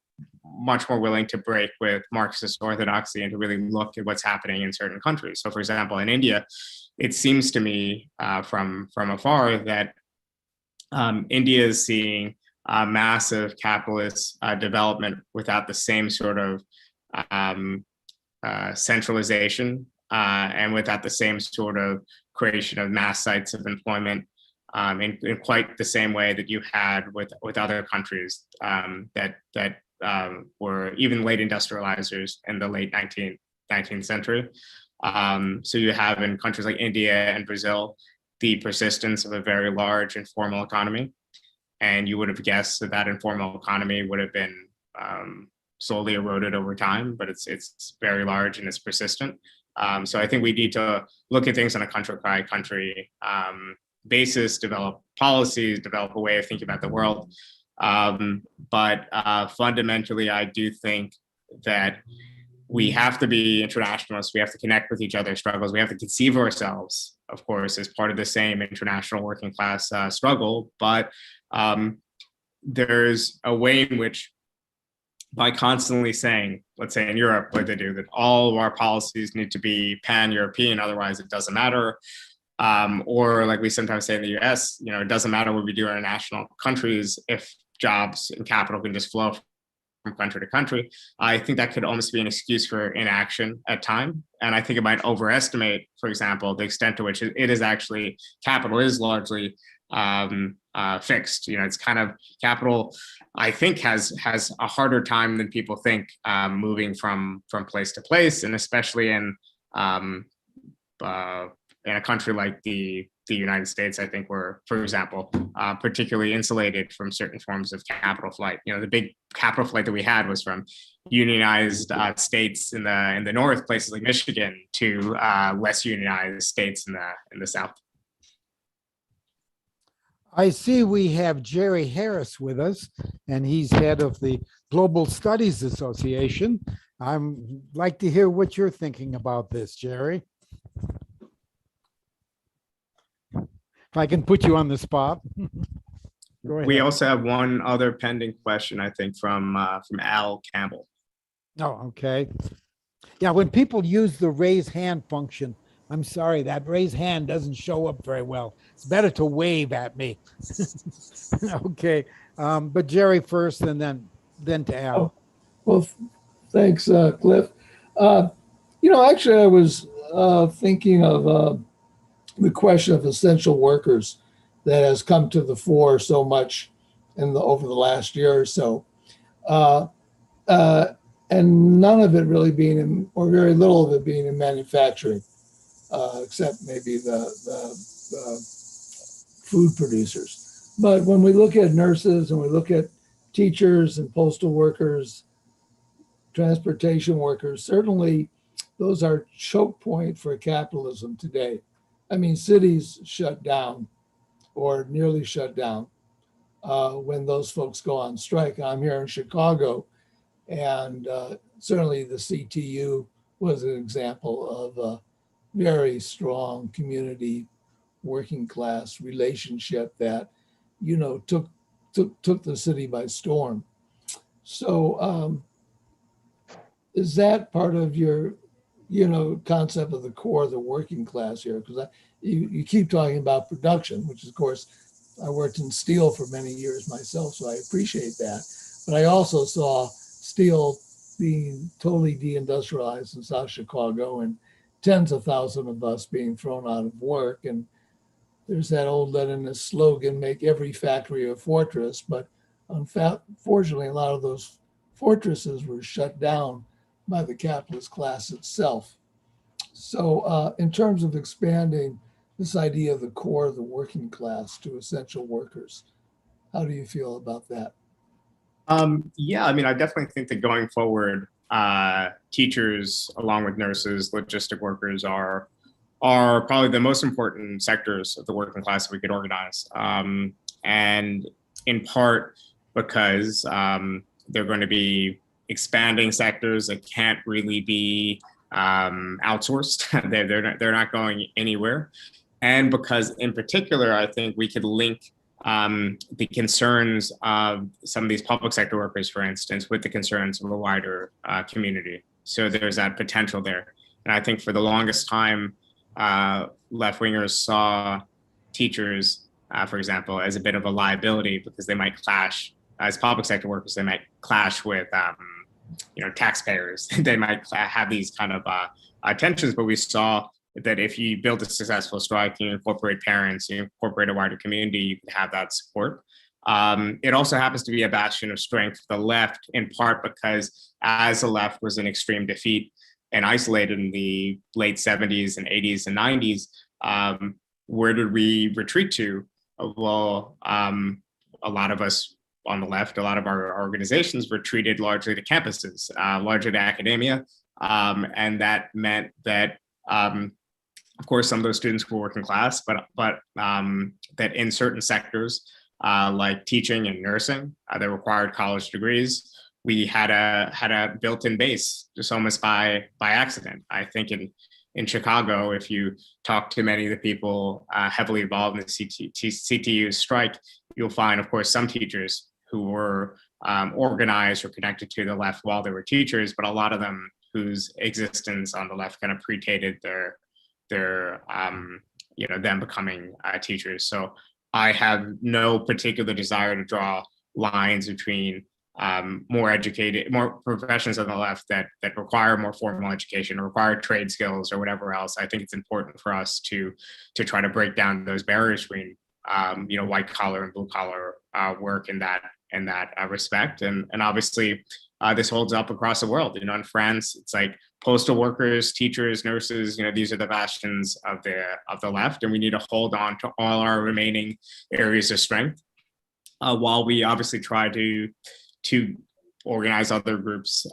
Speaker 1: much more willing to break with Marxist orthodoxy and to really look at what's happening in certain countries. So, for example, in India, it seems to me from afar that India is seeing massive capitalist development without the same sort of centralization and without the same sort of creation of mass sites of employment in quite the same way that you had with other countries that were even late industrializers in the late 19th century. So you have in countries like India and Brazil the persistence of a very large informal economy. And you would have guessed that that informal economy would have been slowly eroded over time, but it's very large and it's persistent. So I think we need to look at things on a country by country basis, develop policies, develop a way of thinking about the world. But fundamentally, I do think that we have to be internationalists. We have to connect with each other's struggles. We have to conceive ourselves, of course, as part of the same international working class struggle. But there's a way in which, by constantly saying, let's say in Europe, what they do, that all of our policies need to be pan-European, otherwise it doesn't matter. Or like we sometimes say in the US, it doesn't matter what we do in our national countries if jobs and capital can just flow from country to country. I think that could almost be an excuse for inaction at time. And I think it might overestimate, for example, the extent to which it is actually, capital is largely fixed. It's kind of, capital, I think, has a harder time than people think moving from place to place, and especially in a country like the United States, I think we're, for example, particularly insulated from certain forms of capital flight. The big capital flight that we had was from unionized states in the north, places like Michigan, to less unionized states in the south.
Speaker 2: I see we have Jerry Harris with us, and he's head of the Global Studies Association. I'd like to hear what you're thinking about this, Jerry. If I can put you on the spot. Go ahead.
Speaker 1: We also have one other pending question, I think, from Al Campbell.
Speaker 2: Oh, okay. Yeah, when people use the raise hand function, I'm sorry, that raise hand doesn't show up very well. It's better to wave at me. Okay, but Jerry first, and then to Al.
Speaker 5: Oh, well, thanks, Cliff. Actually, I was thinking of the question of essential workers that has come to the fore so much over the last year or so, and none of it really being or very little of it being in manufacturing, except maybe the food producers. But when we look at nurses and we look at teachers and postal workers, transportation workers, certainly those are choke point for capitalism today. I mean, cities shut down or nearly shut down when those folks go on strike. I'm here in Chicago, and certainly the CTU was an example of a very strong community working class relationship that, took the city by storm. So is that part of your concept of the core of the working class here? Because you keep talking about production, which of course, I worked in steel for many years myself, so I appreciate that. But I also saw steel being totally deindustrialized in South Chicago and tens of thousands of us being thrown out of work. And there's that old Leninist slogan, make every factory a fortress. But unfortunately, a lot of those fortresses were shut down by the capitalist class itself. So in terms of expanding this idea of the core of the working class to essential workers, How do you feel about that?
Speaker 1: Yeah, I mean, I definitely think that going forward, teachers, along with nurses, logistic workers, are probably the most important sectors of the working class that we could organize. And in part because they're going to be expanding sectors that can't really be outsourced. They're not going anywhere. And because in particular, I think we could link the concerns of some of these public sector workers, for instance, with the concerns of a wider community. So there's that potential there. And I think for the longest time, left-wingers saw teachers, for example, as a bit of a liability because they might clash, as public sector workers, they might clash with taxpayers. They might have these kind of tensions, but we saw that if you build a successful strike, you incorporate parents, you incorporate a wider community, you can have that support. It also happens to be a bastion of strength for the left, in part because as the left was in extreme defeat and isolated in the late 70s and 80s and 90s, where did we retreat to? Well, a lot of us on the left, a lot of our organizations retreated largely to campuses, largely to academia. And that meant that of course, some of those students were working class, but that in certain sectors, like teaching and nursing, that required college degrees, we had a built-in base, just almost by accident. I think in Chicago, if you talk to many of the people heavily involved in the CTU strike, you'll find, of course, some teachers who were organized or connected to the left while they were teachers, but a lot of them whose existence on the left kind of predated their them becoming teachers. So I have no particular desire to draw lines between more professions on the left that require more formal education or require trade skills or whatever else. I think it's important for us to try to break down those barriers between white collar and blue collar work in that respect. And obviously this holds up across the world. In France, it's like postal workers, teachers, nurses, these are the bastions of the left, and we need to hold on to all our remaining areas of strength while we obviously try to organize other groups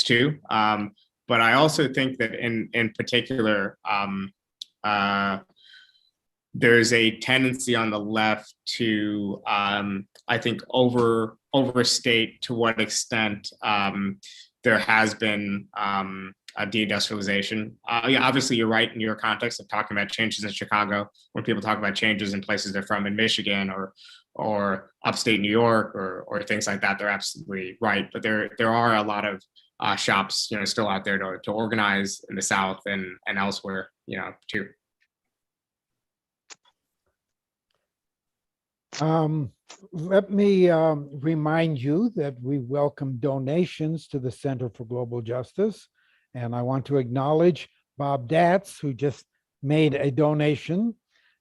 Speaker 1: too. But I also think that in particular, there's a tendency on the left to, I think, overstate to what extent there has been a deindustrialization. Obviously, you're right in your context of talking about changes in Chicago. When people talk about changes in places they're from in Michigan or upstate New York or things like that, they're absolutely right. But there are a lot of shops, still out there to organize in the South and elsewhere, too.
Speaker 2: Let me remind you that we welcome donations to the Center for Global Justice. And I want to acknowledge Bob Datz, who just made a donation,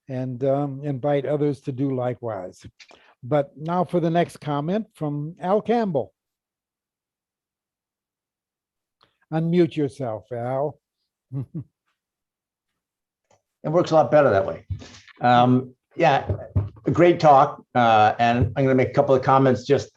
Speaker 2: and invite others to do likewise. But now for the next comment from Al Campbell. Unmute yourself, Al.
Speaker 6: It works a lot better that way. Yeah, a great talk. And I'm going to make a couple of comments. Just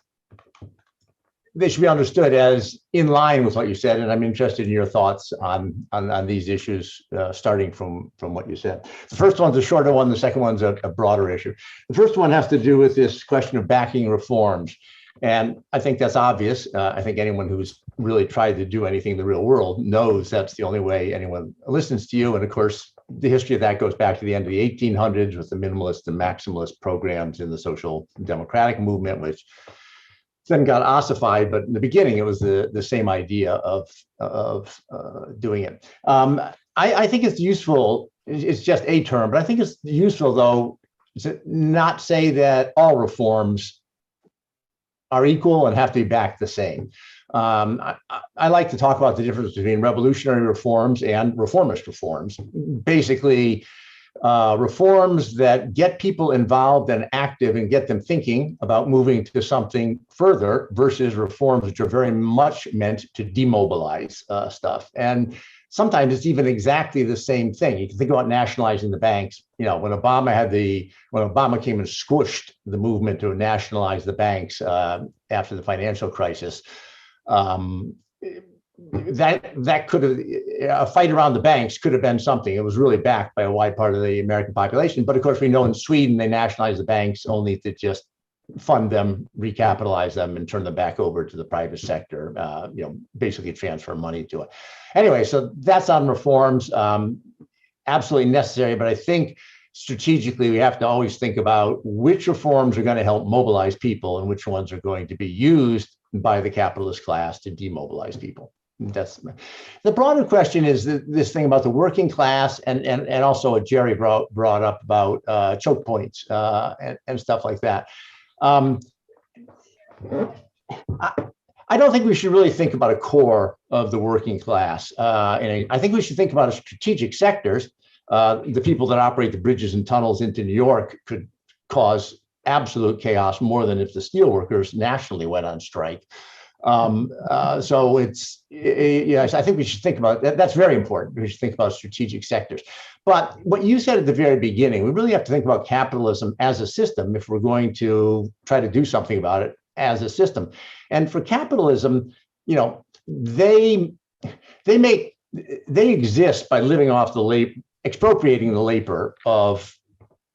Speaker 6: they should be understood as in line with what you said. And I'm interested in your thoughts on these issues, starting from what you said. The first one's a shorter one. The second one's a broader issue. The first one has to do with this question of backing reforms. And I think that's obvious. I think anyone who's really tried to do anything in the real world knows that's the only way anyone listens to you. And of course, the history of that goes back to the end of the 1800s with the minimalist and maximalist programs in the social democratic movement, which then got ossified. But in the beginning, it was the same idea of doing it. I think it's useful. It's just a term, but I think it's useful, though, to not say that all reforms are equal and have to be backed the same. I like to talk about the difference between revolutionary reforms and reformist reforms. Basically, reforms that get people involved and active and get them thinking about moving to something further versus reforms which are very much meant to demobilize stuff. And sometimes it's even exactly the same thing. You can think about nationalizing the banks. You know, when Obama came and squished the movement to nationalize the banks after the financial crisis, that could have, a fight around the banks could have been something. It was really backed by a wide part of the American population. But of course, we know in Sweden, they nationalized the banks only to just fund them, recapitalize them, and turn them back over to the private sector, you know, basically transfer money to it. Anyway, so that's on reforms, absolutely necessary. But I think strategically, we have to always think about which reforms are going to help mobilize people and which ones are going to be used by the capitalist class to demobilize people. That's the broader question. Is this thing about the working class, and also what Jerry brought up about choke points and stuff like that. I don't think we should really think about a core of the working class. And I think we should think about strategic sectors. The people that operate the bridges and tunnels into New York could cause absolute chaos more than if the steelworkers nationally went on strike. So yes, I think we should think about that. That's very important. We should think about strategic sectors. But what you said at the very beginning, we really have to think about capitalism as a system if we're going to try to do something about it as a system. And for capitalism, you know, they exist by living off the labor, expropriating the labor of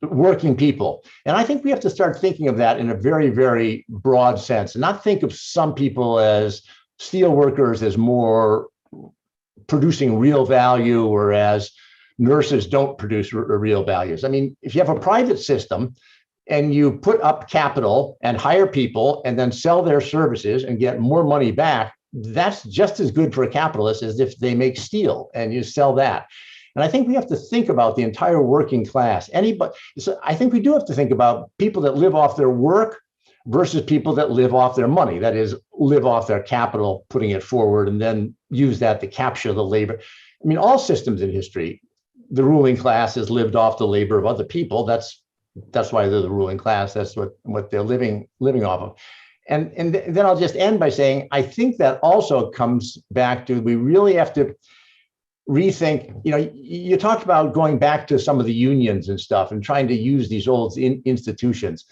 Speaker 6: working people. And I think we have to start thinking of that in a very, very broad sense, and not think of some people as steel workers as more producing real value, whereas nurses don't produce real values. I mean, if you have a private system and you put up capital and hire people and then sell their services and get more money back, that's just as good for a capitalist as if they make steel and you sell that. And I think we have to think about the entire working class. So I think we do have to think about people that live off their work versus people that live off their money. That is, live off their capital, putting it forward, and then use that to capture the labor. I mean, all systems in history, the ruling class has lived off the labor of other people. That's why they're the ruling class. That's what they're living off of. And then I'll just end by saying, I think that also comes back to, we really have to rethink, you know, you talked about going back to some of the unions and stuff and trying to use these old institutions.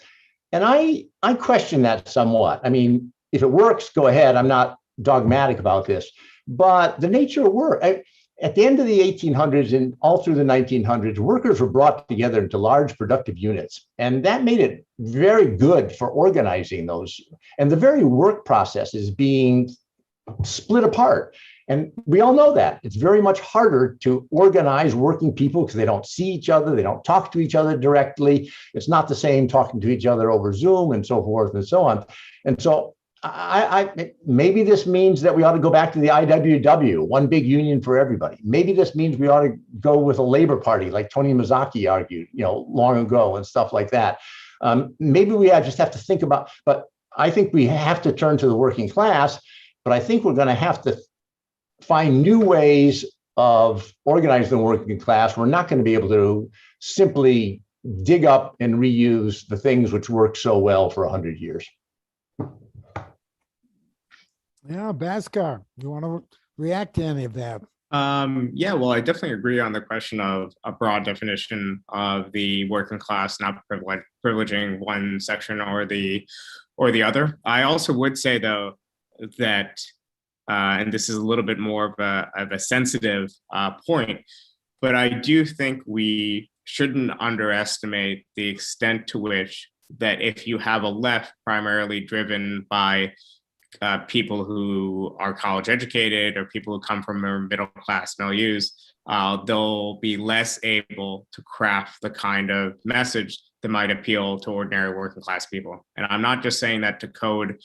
Speaker 6: And I question that somewhat. I mean, if it works, go ahead. I'm not dogmatic about this, but the nature of work, at the end of the 1800s and all through the 1900s, workers were brought together into large productive units. And that made it very good for organizing those. And the very work process is being split apart. And we all know that it's very much harder to organize working people because they don't see each other. They don't talk to each other directly. It's not the same talking to each other over Zoom and so forth and so on. And so maybe this means that we ought to go back to the IWW, one big union for everybody. Maybe this means we ought to go with a labor party like Tony Mazzocchi argued, you know, long ago and stuff like that. Maybe we just have to think about, but I think we have to turn to the working class, but I think we're going to have to find new ways of organizing the working class. We're not going to be able to simply dig up and reuse the things which worked so well for 100 years.
Speaker 2: Yeah, Bhaskar, you want to react to any of that?
Speaker 1: Yeah, well, I definitely agree on the question of a broad definition of the working class, not privileging one section or the other. I also would say, though, that and this is a little bit more of a sensitive point, but I do think we shouldn't underestimate the extent to which that if you have a left primarily driven by people who are college educated or people who come from middle class milieus, they'll be less able to craft the kind of message that might appeal to ordinary working class people. And I'm not just saying that to code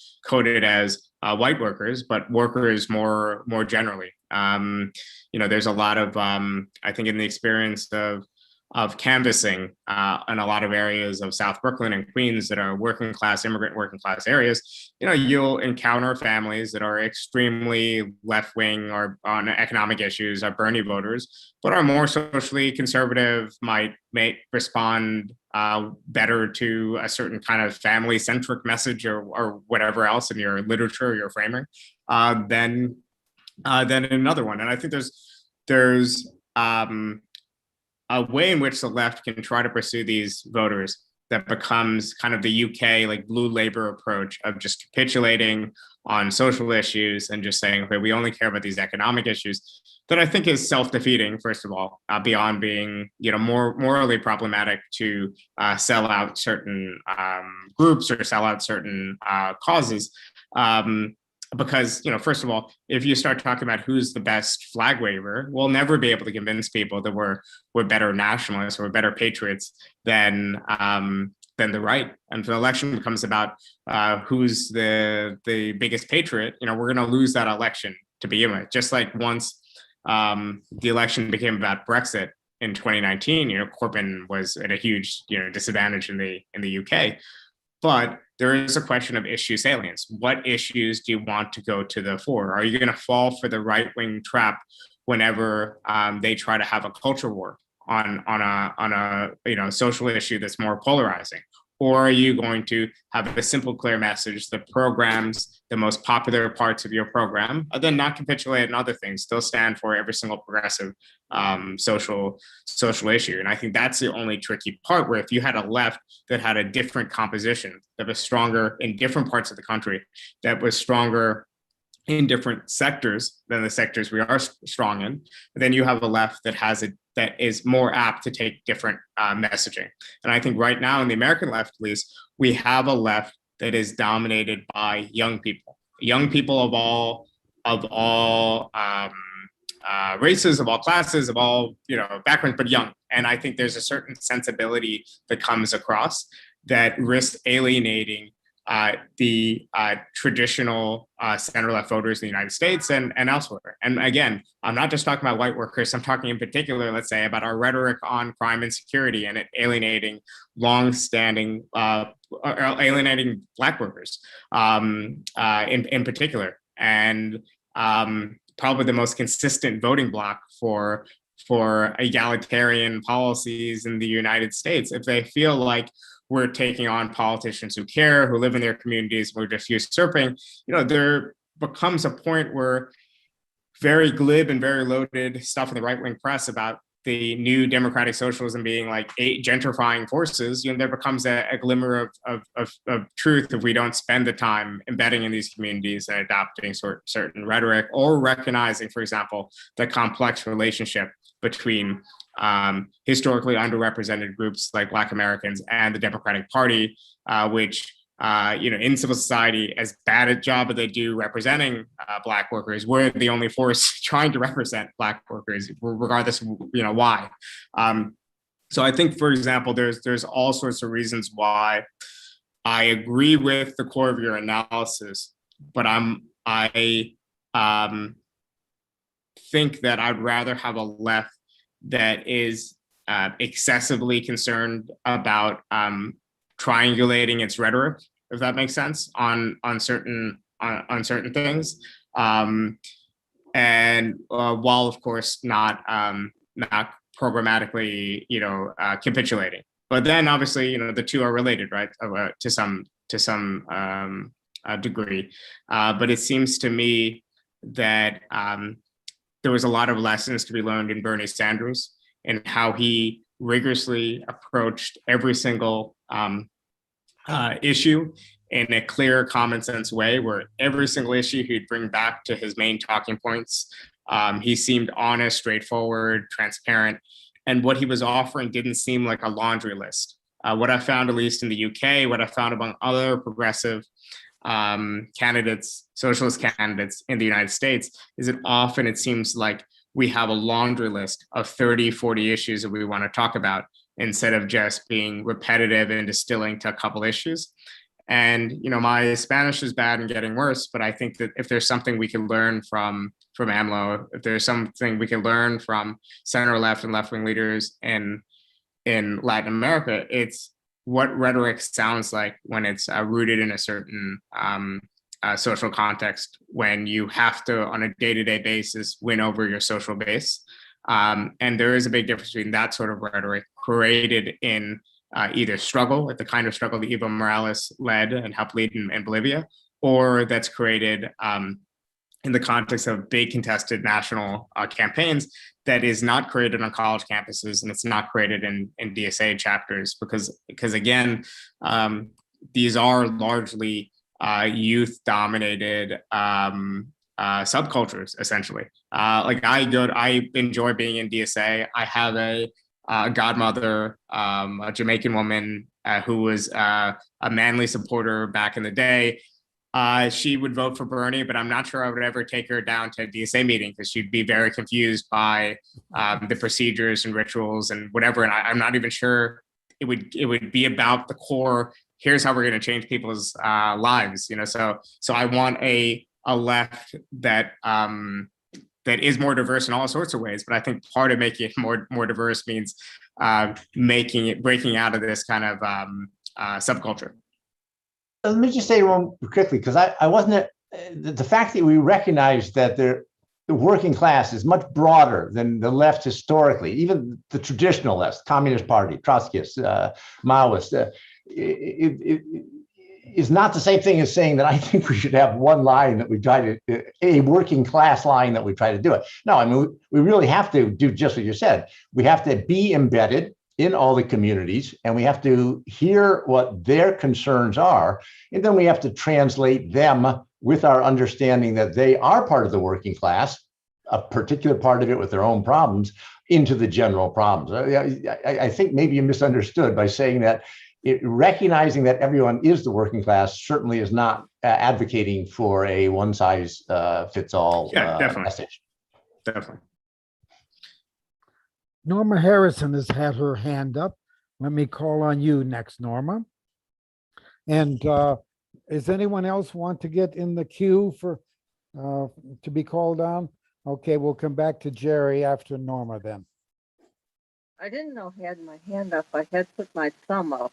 Speaker 1: it as white workers, but workers more generally. You know, there's a lot of, I think in the experience of canvassing in a lot of areas of South Brooklyn and Queens that are working class, immigrant working class areas, you know, you'll encounter families that are extremely left wing or on economic issues, are Bernie voters, but are more socially conservative, might respond better to a certain kind of family centric message or whatever else in your literature, your framing, than another one. And I think there's a way in which the left can try to pursue these voters that becomes kind of the UK like blue labor approach of just capitulating on social issues and just saying, okay, we only care about these economic issues, that I think is self-defeating, first of all, beyond being, more morally problematic to sell out certain groups or sell out certain causes. Because, first of all, if you start talking about who's the best flag waver, we'll never be able to convince people that we're better nationalists or better patriots than the right. And if the election becomes about who's the biggest patriot, we're going to lose that election to begin with. Just like once the election became about Brexit in 2019, Corbyn was at a huge disadvantage in the UK. But there is a question of issue salience. What issues do you want to go to the fore? Are you going to fall for the right-wing trap whenever they try to have a culture war on a social issue that's more polarizing? Or are you going to have a simple, clear message that programs the most popular parts of your program, and then not capitulate on other things, still stand for every single progressive social issue? And I think that's the only tricky part, where if you had a left that had a different composition, that was stronger in different parts of the country, that was stronger in different sectors than the sectors we are strong in, then you have a left that is more apt to take different messaging. And I think right now in the American left, at least, we have a left that is dominated by young people of all races, of all classes, of all backgrounds, but young. And I think there's a certain sensibility that comes across that risks alienating the traditional center-left voters in the United States and elsewhere. And again, I'm not just talking about white workers. I'm talking in particular, let's say, about our rhetoric on crime and security and it alienating long-standing, alienating Black workers in particular. And probably the most consistent voting bloc for egalitarian policies in the United States, if they feel like we're taking on politicians who care, who live in their communities, we're just usurping, there becomes a point where very glib and very loaded stuff in the right-wing press about the new democratic socialism being like gentrifying forces, there becomes a glimmer of truth if we don't spend the time embedding in these communities and adopting certain rhetoric, or recognizing, for example, the complex relationship between historically underrepresented groups like Black Americans and the Democratic Party, which, in civil society, as bad a job as they do representing Black workers, we're the only force trying to represent Black workers, regardless of why. So I think, for example, there's all sorts of reasons why I agree with the core of your analysis, but I think that I'd rather have a left that is excessively concerned about triangulating its rhetoric, if that makes sense, on certain things, and while of course not programmatically capitulating. But then obviously the two are related, right, to some degree. But it seems to me that there was a lot of lessons to be learned in Bernie Sanders and how he rigorously approached every single issue in a clear, common sense way, where every single issue he'd bring back to his main talking points. He seemed honest, straightforward, transparent, and what he was offering didn't seem like a laundry list. What I found, at least in the UK, what I found among other progressive candidates, socialist candidates in the United States, is that often it seems like we have a laundry list of 30, 40 issues that we want to talk about, instead of just being repetitive and distilling to a couple issues. And my Spanish is bad and getting worse, but I think that if there's something we can learn from AMLO, if there's something we can learn from center left and left wing leaders in Latin America, it's what rhetoric sounds like when it's rooted in a certain social context, when you have to, on a day-to-day basis, win over your social base. And there is a big difference between that sort of rhetoric created in either struggle, like the kind of struggle that Evo Morales led and helped lead in Bolivia, or that's created in the context of big contested national campaigns that is not created on college campuses, and it's not created in DSA chapters because again, these are largely youth dominated subcultures essentially. Like I enjoy being in DSA. I have a godmother, a Jamaican woman who was a manly supporter back in the day. She would vote for Bernie, but I'm not sure I would ever take her down to a DSA meeting because she'd be very confused by the procedures and rituals and whatever. And I'm not even sure it would be about the core. Here's how we're going to change people's lives. So I want a left that that is more diverse in all sorts of ways. But I think part of making it more diverse means breaking out of this kind of subculture.
Speaker 6: Let me just say one quickly, because I wasn't, the fact that we recognize that the working class is much broader than the left historically, even the traditional left, Communist Party, Trotskyists, Maoists, it is not the same thing as saying that I think we should have one line that we try to, a working class line that we try to do it. No, I mean, we really have to do just what you said. We have to be embedded in all the communities, and we have to hear what their concerns are, and then we have to translate them with our understanding that they are part of the working class, a particular part of it with their own problems, into the general problems. I think maybe you misunderstood by saying that recognizing that everyone is the working class certainly is not advocating for a one-size-fits-all message.
Speaker 1: Definitely.
Speaker 2: Norma Harrison has had her hand up. Let me call on you next, Norma. And does anyone else want to get in the queue for to be called on? Okay, we'll come back to Jerry after Norma then.
Speaker 7: I didn't know I had my hand up. I had put my thumb up.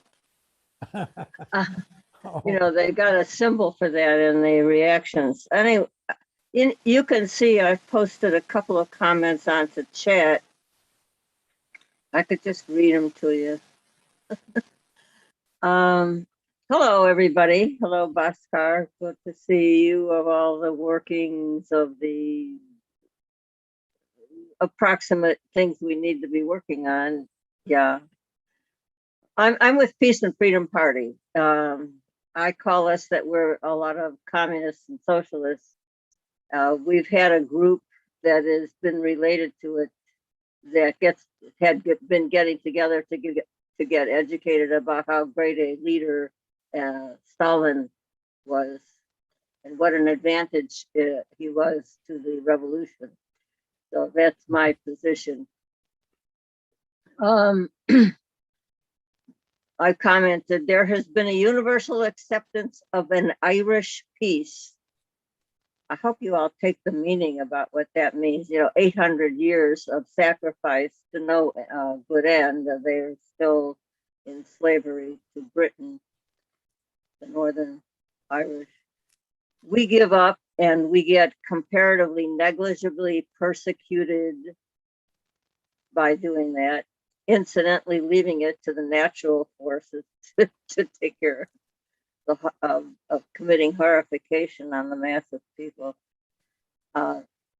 Speaker 7: They got a symbol for that in the reactions. Anyway, you can see I've posted a couple of comments onto chat. I could just read them to you. Hello, everybody. Hello, Bhaskar. Good to see you of all the workings of the approximate things we need to be working on. Yeah. I'm with Peace and Freedom Party. I call us that we're a lot of communists and socialists. We've had a group that has been related to it that been getting together to get educated about how great a leader Stalin was and what an advantage he was to the revolution. So that's my position. I commented, there has been a universal acceptance of an Irish peace. I hope you all take the meaning about what that means. 800 years of sacrifice to no good end. They're still in slavery to Britain, the Northern Irish. We give up and we get comparatively negligibly persecuted by doing that, incidentally leaving it to the natural forces to take care of committing horrification on the mass of people,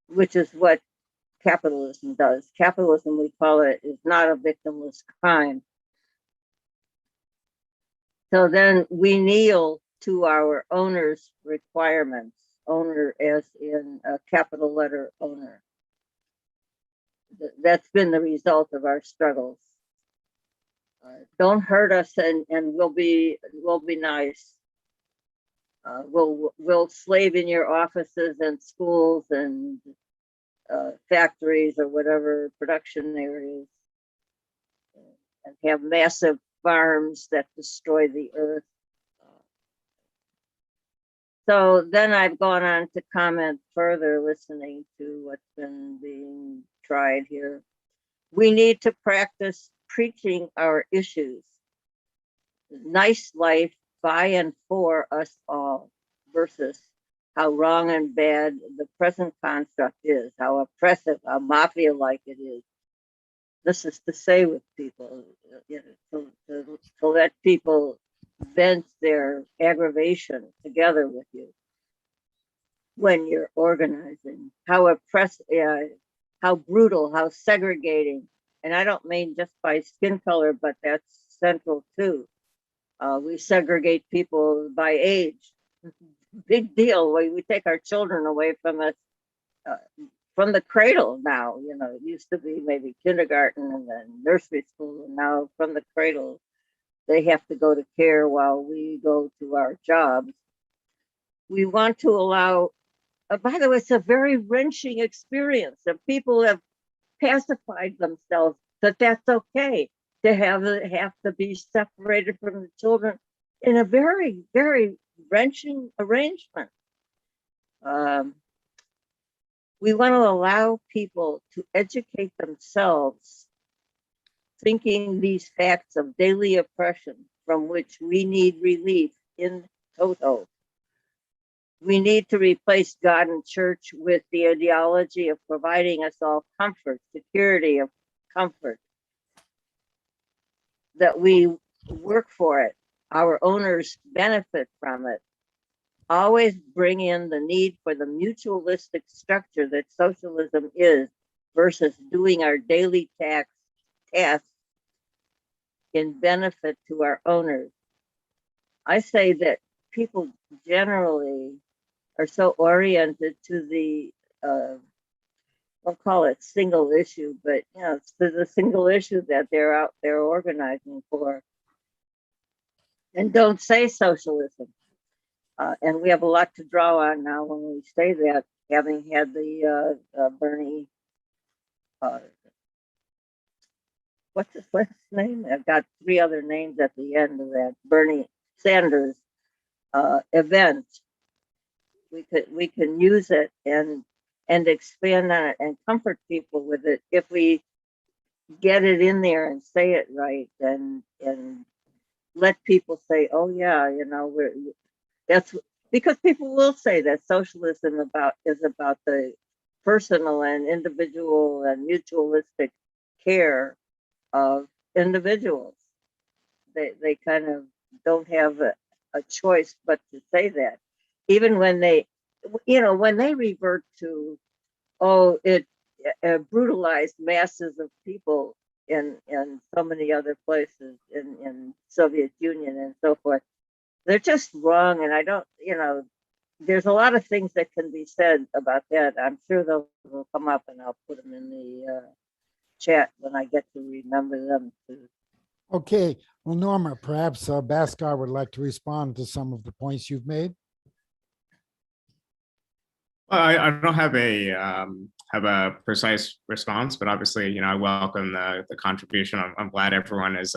Speaker 7: which is what capitalism does. Capitalism, we call it, is not a victimless crime. So then we kneel to our owner's requirements, owner as in a capital letter owner. That's been the result of our struggles. Don't hurt us, and we'll be nice. We'll slave in your offices and schools and factories or whatever production areas, and have massive farms that destroy the earth. So then I've gone on to comment further, listening to what's been being tried here. We need to practice preaching our issues. Nice life by and for us all, versus how wrong and bad the present construct is, how oppressive, how mafia-like it is. This is to say with people, to let people vent their aggravation together with you. when you're organizing, how how brutal, how segregating. And I don't mean just by skin color, but that's central too. We segregate people by age. Big deal. We take our children away from us from the cradle now. You know, it used to be maybe kindergarten and then nursery school, and now from the cradle, they have to go to care while we go to our jobs. We want to allow, by the way, it's a very wrenching experience, and people have pacified themselves that that's okay to have to be separated from the children in a very, very wrenching arrangement. We want to allow people to educate themselves, thinking these facts of daily oppression from which we need relief in toto. We need to replace God and church with the ideology of providing us all comfort, security of comfort, that we work for it, our owners benefit from it. Always bring in the need for the mutualistic structure that socialism is versus doing our daily tasks in benefit to our owners. I say that people generally are so oriented to the, I'll call it single issue, but you know, it's the single issue that they're out there organizing for. And don't say socialism. And we have a lot to draw on now when we say that, having had the Bernie, what's his name? I've got 3 other names at the end of that, Bernie Sanders event. We can use it and expand on it and comfort people with it if we get it in there and say it right, and let people say, oh yeah, you know, that's because people will say that socialism is about the personal and individual and mutualistic care of individuals. They kind of don't have a choice but to say that, even when they, you know, when they revert to, oh, it brutalized masses of people in so many other places in Soviet Union and so forth. They're just wrong, and I don't, you know, there's a lot of things that can be said about that. I'm sure those will come up, and I'll put them in the chat when I get to remember them too.
Speaker 2: Okay, well, Norma, perhaps Bhaskar would like to respond to some of the points you've made.
Speaker 1: Well, I don't have a precise response, but obviously, you know, I welcome the contribution. I'm glad everyone is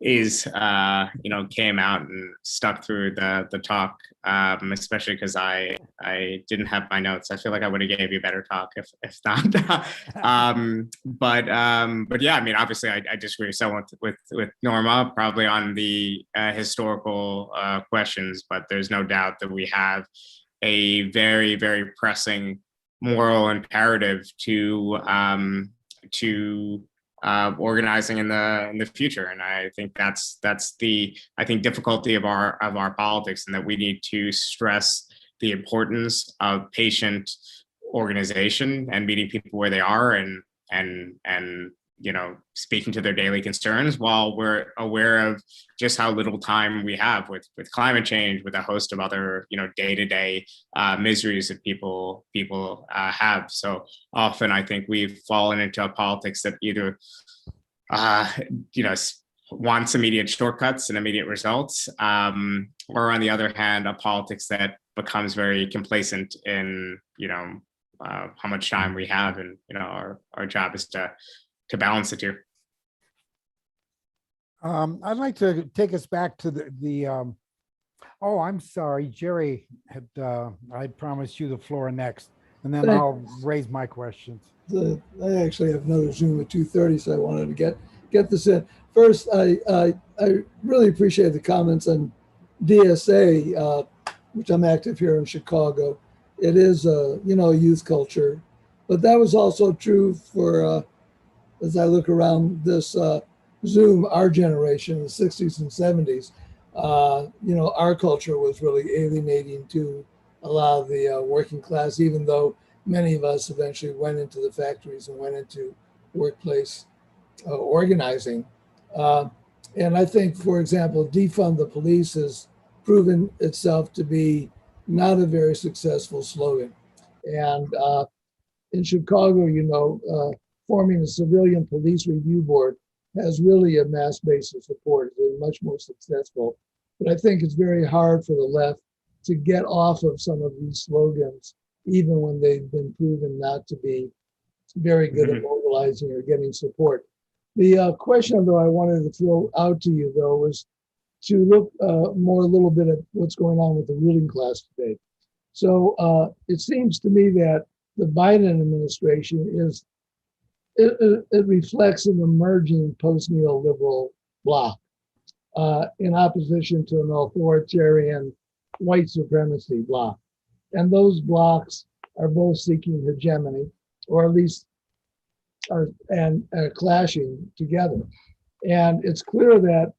Speaker 1: you know, came out and stuck through the talk, especially because I didn't have my notes. I feel like I would have gave you a better talk if not. But yeah, I mean, obviously I disagree so with Norma probably on the historical questions, but there's no doubt that we have a very, very pressing moral imperative to organizing in the future, and I think that's the difficulty of our politics, and that we need to stress the importance of patient organization and meeting people where they are, and you know, speaking to their daily concerns, while we're aware of just how little time we have with climate change, with a host of other, you know, day-to-day miseries that people have. So often I think we've fallen into a politics that either you know, wants immediate shortcuts and immediate results, or on the other hand, a politics that becomes very complacent in, you know, how much time we have, and you know, our job is to balance the two.
Speaker 2: I'd like to take us back to the oh, I'm sorry, Jerry had I promised you the floor next, and then I'll raise my questions.
Speaker 5: I actually have another Zoom at 2:30, so I wanted to get this in. First, I really appreciate the comments on DSA, which I'm active here in Chicago. It is you know, youth culture, but that was also true for as I look around this Zoom, our generation, the 60s and 70s. You know, our culture was really alienating to a lot of the working class, even though many of us eventually went into the factories and went into workplace organizing. And I think, for example, defund the police has proven itself to be not a very successful slogan. And in Chicago, forming a civilian police review board has really a mass base of support. It's much more successful. But I think it's very hard for the left to get off of some of these slogans, even when they've been proven not to be very good at mobilizing or getting support. The question, though, I wanted to throw out to you, though, was to look more a little bit at what's going on with the ruling class today. So it seems to me that the Biden administration it reflects an emerging post-neoliberal bloc in opposition to an authoritarian white supremacy bloc. And those blocs are both seeking hegemony, or at least are clashing together. And it's clear that,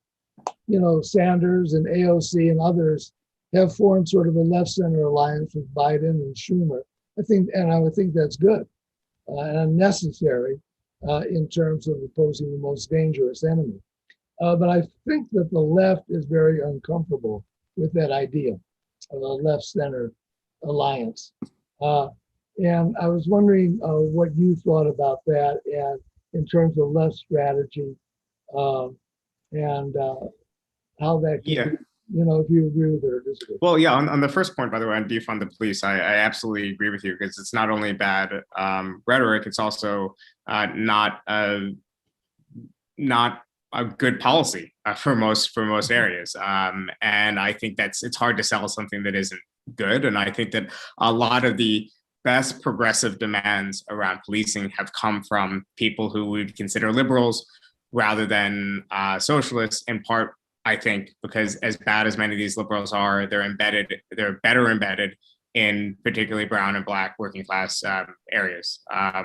Speaker 5: Sanders and AOC and others have formed sort of a left center alliance with Biden and Schumer. I would think that's good and necessary in terms of opposing the most dangerous enemy. But I think that the left is very uncomfortable with that idea of a left center alliance. And I was wondering what you thought about that, and in terms of left strategy, and how that could be, if you agree with it or disagree.
Speaker 1: Well, yeah, on the first point, by the way, on defund the police, I absolutely agree with you, because it's not only bad rhetoric, it's also not a good policy for most areas. And I think it's hard to sell something that isn't good. And I think that a lot of the best progressive demands around policing have come from people who we'd consider liberals rather than socialists, in part, I think, because as bad as many of these liberals are, they're better embedded in particularly brown and black working class areas. I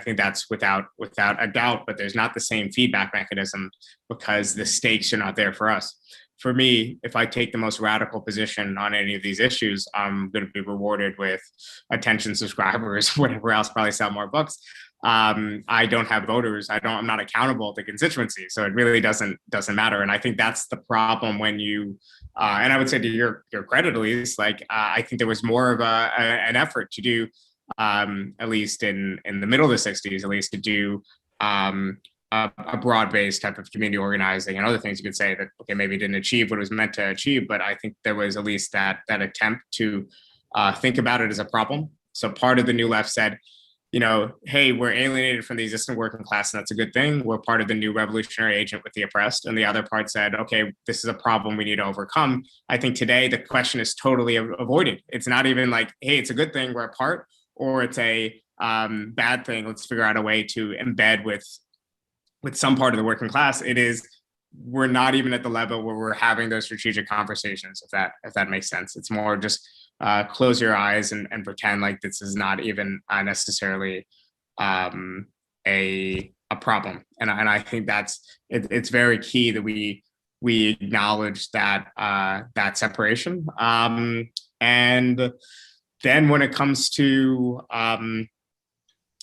Speaker 1: think that's without a doubt, but there's not the same feedback mechanism because the stakes are not there for us. For me, if I take the most radical position on any of these issues, I'm going to be rewarded with attention, subscribers, whatever else, probably sell more books. I don't have voters. I'm not accountable to constituency. So it really doesn't matter. And I think that's the problem when you, and I would say to your credit, at least, I think there was more of an effort to do, at least in the middle of the 60s, at least to do a broad-based type of community organizing and other things. You could say that, okay, maybe it didn't achieve what it was meant to achieve, but I think there was at least that attempt to think about it as a problem. So part of the New Left said, hey, we're alienated from the existing working class, and that's a good thing. We're part of the new revolutionary agent with the oppressed. And the other part said, okay, this is a problem we need to overcome. I think today the question is totally avoided. It's not even like, hey, it's a good thing we're a part, or it's a bad thing. Let's figure out a way to embed with some part of the working class. It is, we're not even at the level where we're having those strategic conversations, if that makes sense. It's more just close your eyes and pretend like this is not even necessarily a problem. And I think it's very key that we acknowledge that separation. And then when it comes to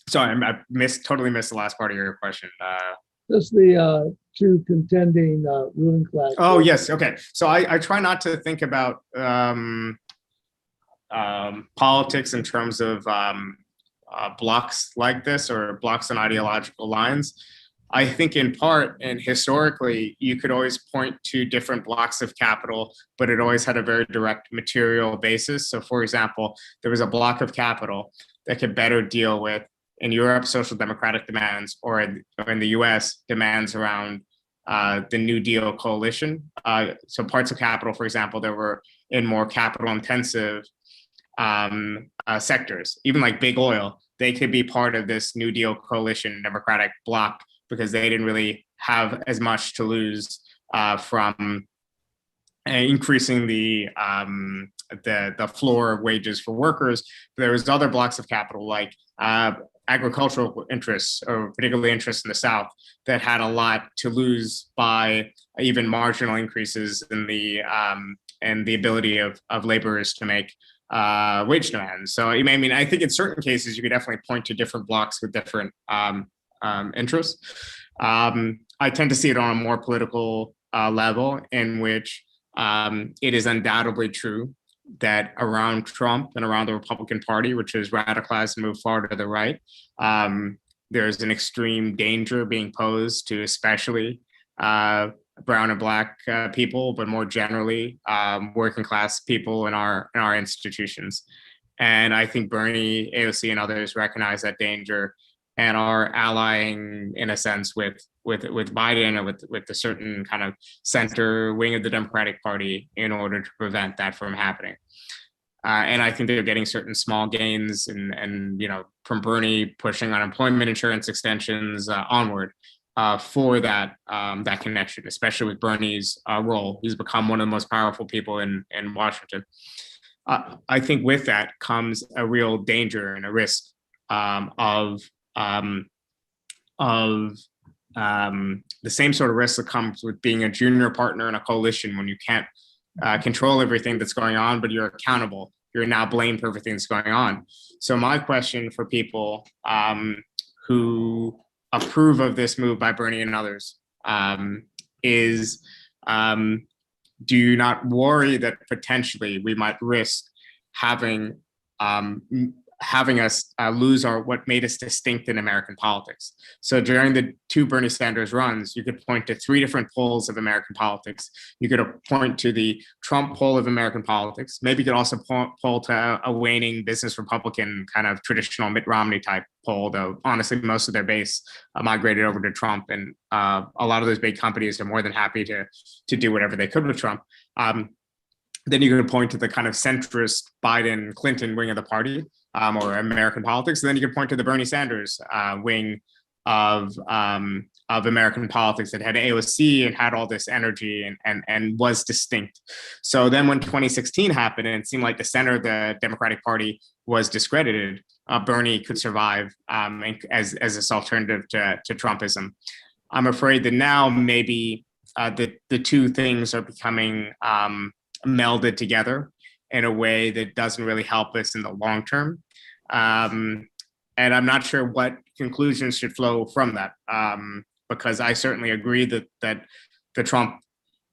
Speaker 1: sorry, I totally missed the last part of your question.
Speaker 5: Just the two contending ruling class.
Speaker 1: Oh, yes. Okay. So I try not to think about politics in terms of blocks like this, or blocks on ideological lines. I think in part, and historically, you could always point to different blocks of capital, but it always had a very direct material basis. So for example, there was a block of capital that could better deal with, in Europe, social democratic demands, or in the US, demands around the New Deal coalition. So parts of capital, for example, that were in more capital intensive sectors, even like big oil, they could be part of this New Deal coalition democratic bloc because they didn't really have as much to lose from increasing the floor wages for workers. There was other blocks of capital like agricultural interests, or particularly interests in the South, that had a lot to lose by even marginal increases in the and the ability of laborers to make wage demands. So I mean, I think in certain cases you could definitely point to different blocks with different interests. I tend to see it on a more political level, in which it is undoubtedly true that around Trump and around the Republican Party, which is radicalized and moved far to the right, there's an extreme danger being posed to especially brown and black people, but more generally working class people in our institutions. And I think Bernie, AOC, and others recognize that danger and are allying, in a sense, with Biden or with a certain kind of center wing of the Democratic Party in order to prevent that from happening. And I think they're getting certain small gains, and from Bernie pushing unemployment insurance extensions onward for that connection, especially with Bernie's role. He's become one of the most powerful people in Washington. I think with that comes a real danger and a risk of the same sort of risk that comes with being a junior partner in a coalition, when you can't control everything that's going on, but you're accountable. You're now blamed for everything that's going on. So my question for people who approve of this move by Bernie and others is, do you not worry that potentially we might risk having us lose what made us distinct in American politics? So during the two Bernie Sanders runs, you could point to three different poles of American politics. You could point to the Trump pole of American politics. Maybe you could also point to a waning business Republican kind of traditional Mitt Romney type poll, though honestly, most of their base migrated over to Trump. And a lot of those big companies are more than happy to do whatever they could with Trump. Then you could point to the kind of centrist Biden Clinton wing of the party, or American politics. And then you could point to the Bernie Sanders wing of American politics that had AOC and had all this energy and was distinct. So then when 2016 happened and it seemed like the center of the Democratic Party was discredited, Bernie could survive as this alternative to Trumpism. I'm afraid that now maybe the two things are becoming melded together in a way that doesn't really help us in the long term. And I'm not sure what conclusions should flow from that, because I certainly agree that the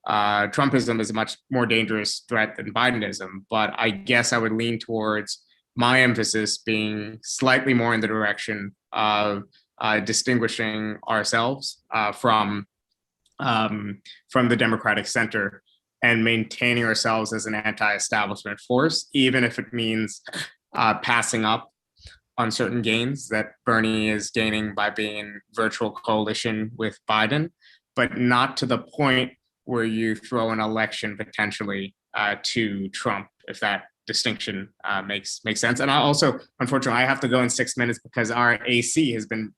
Speaker 1: Trumpism is a much more dangerous threat than Bidenism. But I guess I would lean towards my emphasis being slightly more in the direction of distinguishing ourselves from the Democratic center and maintaining ourselves as an anti-establishment force, even if it means passing up on certain gains that Bernie is gaining by being in virtual coalition with Biden, but not to the point where you throw an election potentially to Trump, if that distinction makes sense. And I also, unfortunately, I have to go in 6 minutes because our AC has been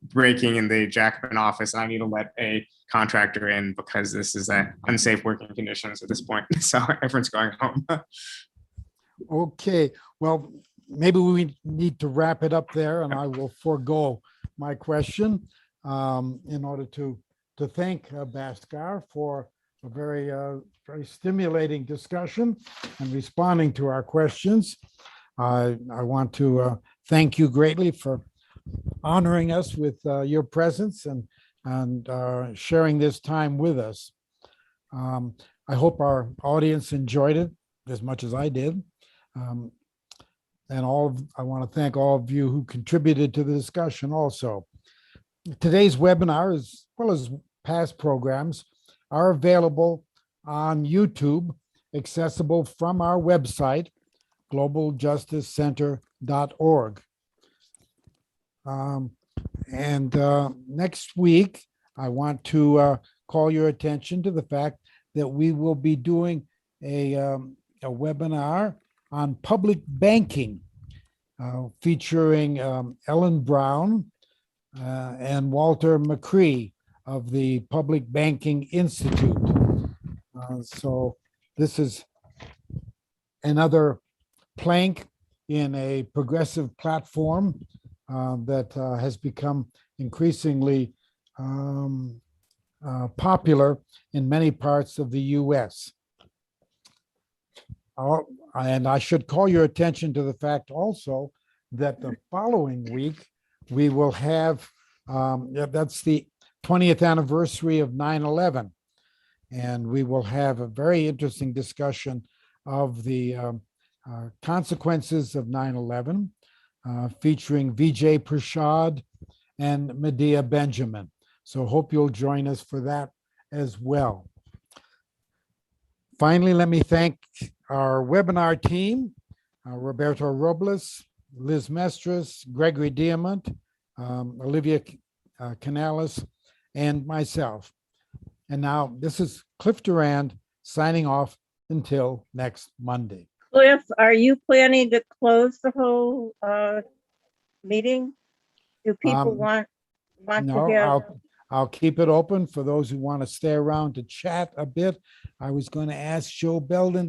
Speaker 1: breaking in the Jacobin office. I need to let a contractor in because this is unsafe working conditions at this point. So everyone's going home.
Speaker 2: Okay, well, maybe we need to wrap it up there, and I will forego my question in order to thank Bhaskar for a very stimulating discussion and responding to our questions. I want to thank you greatly for honoring us with your presence and sharing this time with us. I hope our audience enjoyed it as much as I did. And I want to thank all of you who contributed to the discussion also. Today's webinar, as well as past programs, are available on YouTube, accessible from our website, globaljusticecenter.org. And next week, I want to call your attention to the fact that we will be doing a webinar on public banking, featuring Ellen Brown and Walter McCree of the Public Banking Institute. So this is another plank in a progressive platform that has become increasingly popular in many parts of the US. And I should call your attention to the fact also that the following week, we will have, that's the 20th anniversary of 9/11. And we will have a very interesting discussion of the consequences of 9/11, featuring Vijay Prashad and Medea Benjamin. So hope you'll join us for that as well. Finally, let me thank our webinar team, Roberto Robles, Liz Mestras, Gregory Diamant, Olivia Canales, and myself. And now this is Cliff Durand signing off until next Monday.
Speaker 7: Cliff, are you planning to close the whole meeting? Do people want to
Speaker 2: No,
Speaker 7: have?
Speaker 2: I'll keep it open for those who want to stay around to chat a bit. I was going to ask Joe Belden to